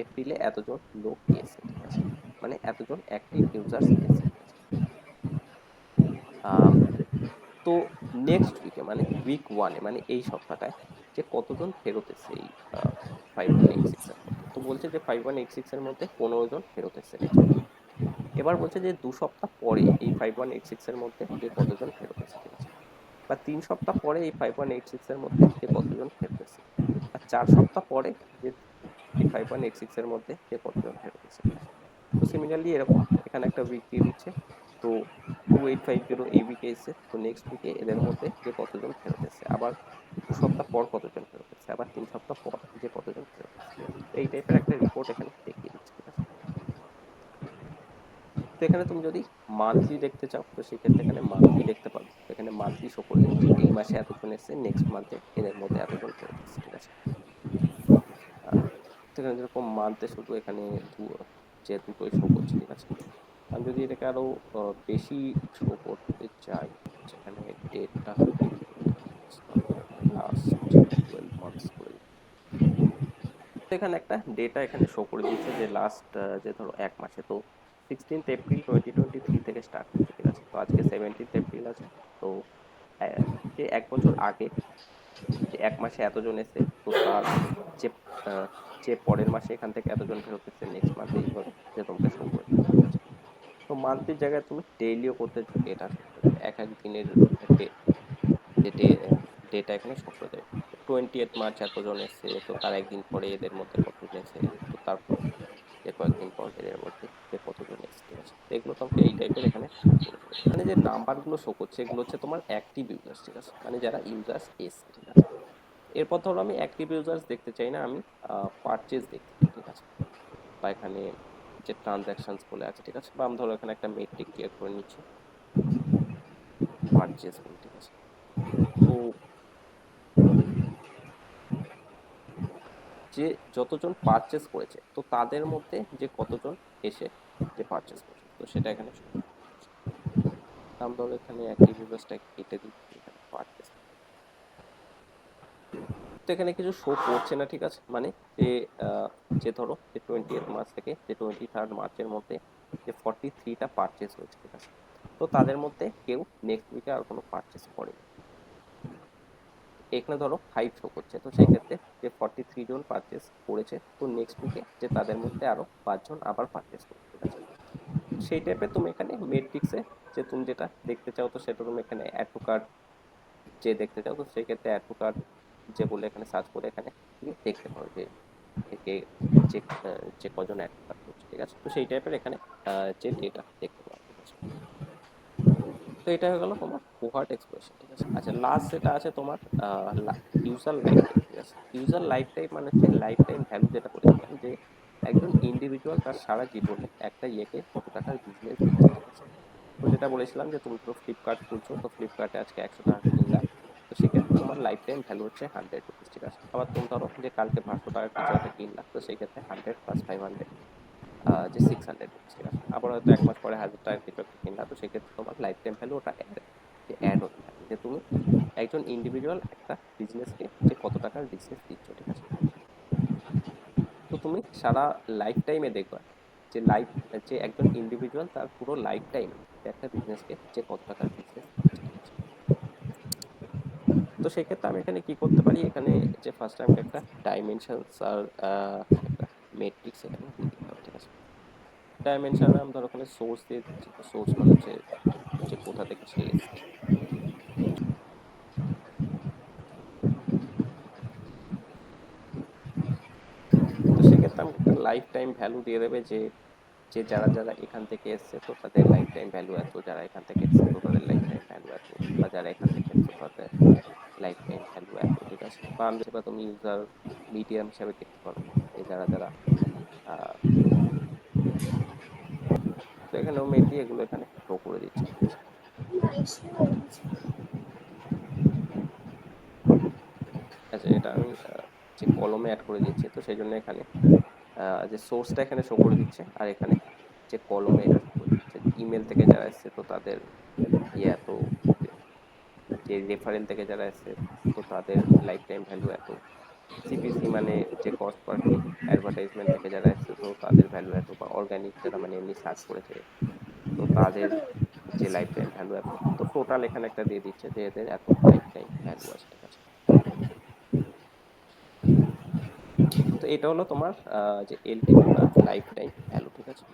এপ্রিলে এতজন লোক এসে, ঠিক আছে, মানে এতজন অ্যাক্টিভ ইউজার্স এসে, ঠিক আছে। আহ, তো নেক্সট উইকে মানে উইক 1-এ মানে এই সপ্তাহটায় যে কতজন ফেরত এসছে এই 5186-এর মধ্যে, তো বলছে যে 5186-এর মধ্যে 15 জন ফেরত এসছে নেক্সট উইকে। এবার বলছে যে 2 সপ্তাহ পরে এই 5186-এর মধ্যে যে কতজন ফেরত এসছে, ঠিক আছে, বা 3 সপ্তাহ পরে এই 5186-এর মধ্যে যে কতজন ফেরত এসছে, বা 4 সপ্তাহ পরে যে এই 5186-এর মধ্যে যে কতজন ফেরত এসছে, ঠিক আছে। তো সিমিলারলি এরকম এখানে একটা উইক দিয়ে দিচ্ছে, তো 2850 এই উইকে এসছে, তো নেক্সট উইকে এদের মধ্যে যে কতজন ফেরত এসছে, আবার 2 সপ্তাহ পর কতজন ফেরত এসছে। এসছে, আবার 3 সপ্তাহ পর যে কতজন ফেরত এসছে। তো এই টাইপের একটা রিপোর্ট এখানে দেখিয়ে দিচ্ছে, ঠিক আছে। তো এখানে তুমি যদি মান্থলি দেখতে চাও তো সেক্ষেত্রে এখানে মান্থলি দেখতে পারো। এখানে মান্থলি শো করে দেবে যে এই মাসে এতজন এসছে, নেক্সট মান্থে এদের মধ্যে এতজন ফেরত এসছে, ঠিক আছে। তো এখানে যেরকম মান্থে শুধু এখানে যে দুটোই শো করছে, ঠিক আছে। আমি যদি এটাকে আরো বেশি শো করতে চাই, যেখানে ডেটটা লাস্ট 12 মান্থস করে দিই। তো এখানে একটা ডেটা এখানে শো করে দিচ্ছে যে লাস্ট যে ধরো 1 মাসে, তো 16 এপ্রিল 2023 থেকে স্টার্ট হচ্ছে, ঠিক আছে। তো আজকে 17 এপ্রিল আছে। তো যে 1 বছর আগে যে 1 মাসে এতজন এসে, তো তার যে আহ, যে পরের মাসে এখান থেকে এতজন ফেরত এসছে, নেক্সট মান্থে এইভাবে যে তোমাকে শো করে দেবে, ঠিক আছে। তো মান্থলির জায়গায় তুমি ডেইলিও করতে ডেট আছে, এক এক দিনের যে ডেটা এখানে শো করে দেবে। 20th মার্চ এতজন এসছে, তো তার একদিন পরে এদের মধ্যে কতজন এসে, তো তারপর যে কয়েকদিন পর এদের মধ্যে যে কতজন এসছে, ঠিক আছে। তো এগুলো তোমাকে এই টাইপের এখানে শো করে দেবে। মানে যে নাম্বারগুলো শো করছে এগুলো হচ্ছে তোমার অ্যাক্টিভ ইউজার্স, ঠিক আছে, মানে যারা ইউজার্স এসছে, ঠিক আছে। এরপর ধরো আমি অ্যাক্টিভ ইউজার্স দেখতে চাই না, আমি পারচেজ দেখতে চাই, ঠিক আছে। বা এখানে যে ট্রানজ্যাকশনস বলে আছে, ঠিক আছে, বা আমি ধরো এখানে একটা মেট্রিক ক্রিয়েট করে নিচ্ছি পারচেজ বলে, ঠিক আছে। তো যে যতজন পারচেস করেছে তো তাদের মধ্যে যে কতজন এসে যে পারচেস করেছে, তো সেটা এখানে show করছে। আমি ধরো এখানে অ্যাক্টিভ ইউজার্সটা কেটে দিচ্ছি, এখানে পারচেস। তো এখানে কিছু শো করছে না, ঠিক আছে। মানে যে যে ধরো যে 20th মার্চ থেকে যে 23rd মার্চের মধ্যে যে 43টা পারচেস হয়েছে, ঠিক আছে। তো তাদের মধ্যে কেউ নেক্সট উইকে আর কোনো পারচেস করেনি। এখানে ধরো 5 শো করছে, তো সেই ক্ষেত্রে যে 43 জন পারচেস করেছে, তো নেক্সট উইকে যে তাদের মধ্যে আরো 5 জন আবার পারচেস করছে, ঠিক আছে। সেই টাইপের তুমি এখানে মেট্রিক্সে যে তুমি যেটা দেখতে চাও, তো সেটা তুমি এখানে অ্যাড টু কার্ট যে দেখতে চাও, তো সেই ক্ষেত্রে অ্যাড টু কার্ট যে বলে এখানে সার্চ করে এখানে তুমি দেখতে পারো যে কে যে যে কজন অ্যাড টু কার্ট করছে, ঠিক আছে। তো সেই টাইপের এখানে যে ডেটা দেখতে পারো, ঠিক আছে। তো এটা হয়ে গেল তোমার কোহর্ট এক্সপ্রেশন, ঠিক আছে। আচ্ছা, লাস্ট যেটা আছে তোমার ইউজার লাইফ টাইম, ঠিক আছে। ইউজার লাইফ টাইম মানে হচ্ছে লাইফ টাইম ভ্যালু, যেটা বলেছিলাম যে একজন ইন্ডিভিজুয়াল তার সারা জীবনে একটা ইয়েকে কত টাকার বিজনেস দিচ্ছে, ঠিক আছে। তো যেটা বলেছিলাম যে তুমি ধরো ফ্লিপকার্ট খুলছো, তো ফ্লিপকার্টে আজকে 100 টাকা কিনলা, তো সেক্ষেত্রে তোমার লাইফ টাইম ভ্যালু হচ্ছে 100 রুপিস, ঠিক আছে। আবার তুমি ধরো যে কালকে 500 টাকার কিছু একটা কিনলা, তো সেই ক্ষেত্রে 100 + 500 যে 600 রুপিস, ঠিক আছে। আবার হয়তো 1 মাস পরে 1000 টাকার কিছু একটা কিনলা, তো সেক্ষেত্রে তোমার লাইফ টাইম ভ্যালু ওটা অ্যাড হতে থাকে যে তুমি একজন ইন্ডিভিজুয়াল একটা বিজনেসকে যে কত টাকার বিজনেস দিচ্ছ, ঠিক আছে। তো তুমি সারা লাইফ টাইমে দেখবা যে যে একজন ইন্ডিভিজুয়াল তার পুরো লাইফ টাইমে একটা বিজনেসকে যে কত টাকার বিজনেস দিচ্ছে, ঠিক আছে। তো সেক্ষেত্রে আমি এখানে কি করতে পারি, এখানে যে ফার্স্ট আমাকে একটা ডাইমেনশনস আর একটা মেট্রিক্স এখানে দিয়ে দিতে হবে, ঠিক আছে। ডাইমেনশন আমি ধরো ওখানে সোর্স দিয়ে দিচ্ছি, তো সোর্স মানে হচ্ছে যে কোথা থেকে সে এসছে। তো সেক্ষেত্রে আমাকে একটা লাইফ টাইম ভ্যালু দিয়ে দেবে যে যে যারা যারা এখান থেকে এসছে তো তাদের লাইফ টাইম ভ্যালু এত, যারা এখান থেকে এসছে তো তাদের লাইফ টাইম ভ্যালু এত, বা যারা এখান থেকে এসছে তাদের লাইফ টাইম ভ্যালু এত, ঠিক আছে। বা আমি বা তুমি ইউজার মিডিয়াম হিসাবে দেখতে পারো যে যারা যারা আহ, তো এখানেও মেনলি এগুলো এখানে শো করে দিচ্ছে, ঠিক আছে। আচ্ছা, এটা আমি যে কলমে অ্যাড করে দিচ্ছি, তো সেই জন্য এখানে যে সোর্সটা এখানে শো করে দিচ্ছে, আর এখানে যে কলমে এটা শো করে দিচ্ছে ইমেল থেকে যারা এসছে তো তাদের ইয়ে এত, যে রেফারেল থেকে যারা এসছে তো তাদের লাইফ টাইম ভ্যালু এত, সিপিসি মানে যে কস্ট পার ক্লিক, অ্যাডভার্টাইজমেন্ট থেকে যারা এসছে তো তাদের ভ্যালু এত, বা অর্গানিক যারা মানে এমনি সার্চ করেছে তো তাদের যে লাইফ টাইম ভ্যালু এত। তো টোটাল এখানে একটা দিয়ে দিচ্ছে যে এদের এত লাইফ টাইম ভ্যালু আছে, ঠিক আছে। তো এটা হলো তোমার যে এলটিভি বা লাইফ টাইম ভ্যালু, ঠিক আছে।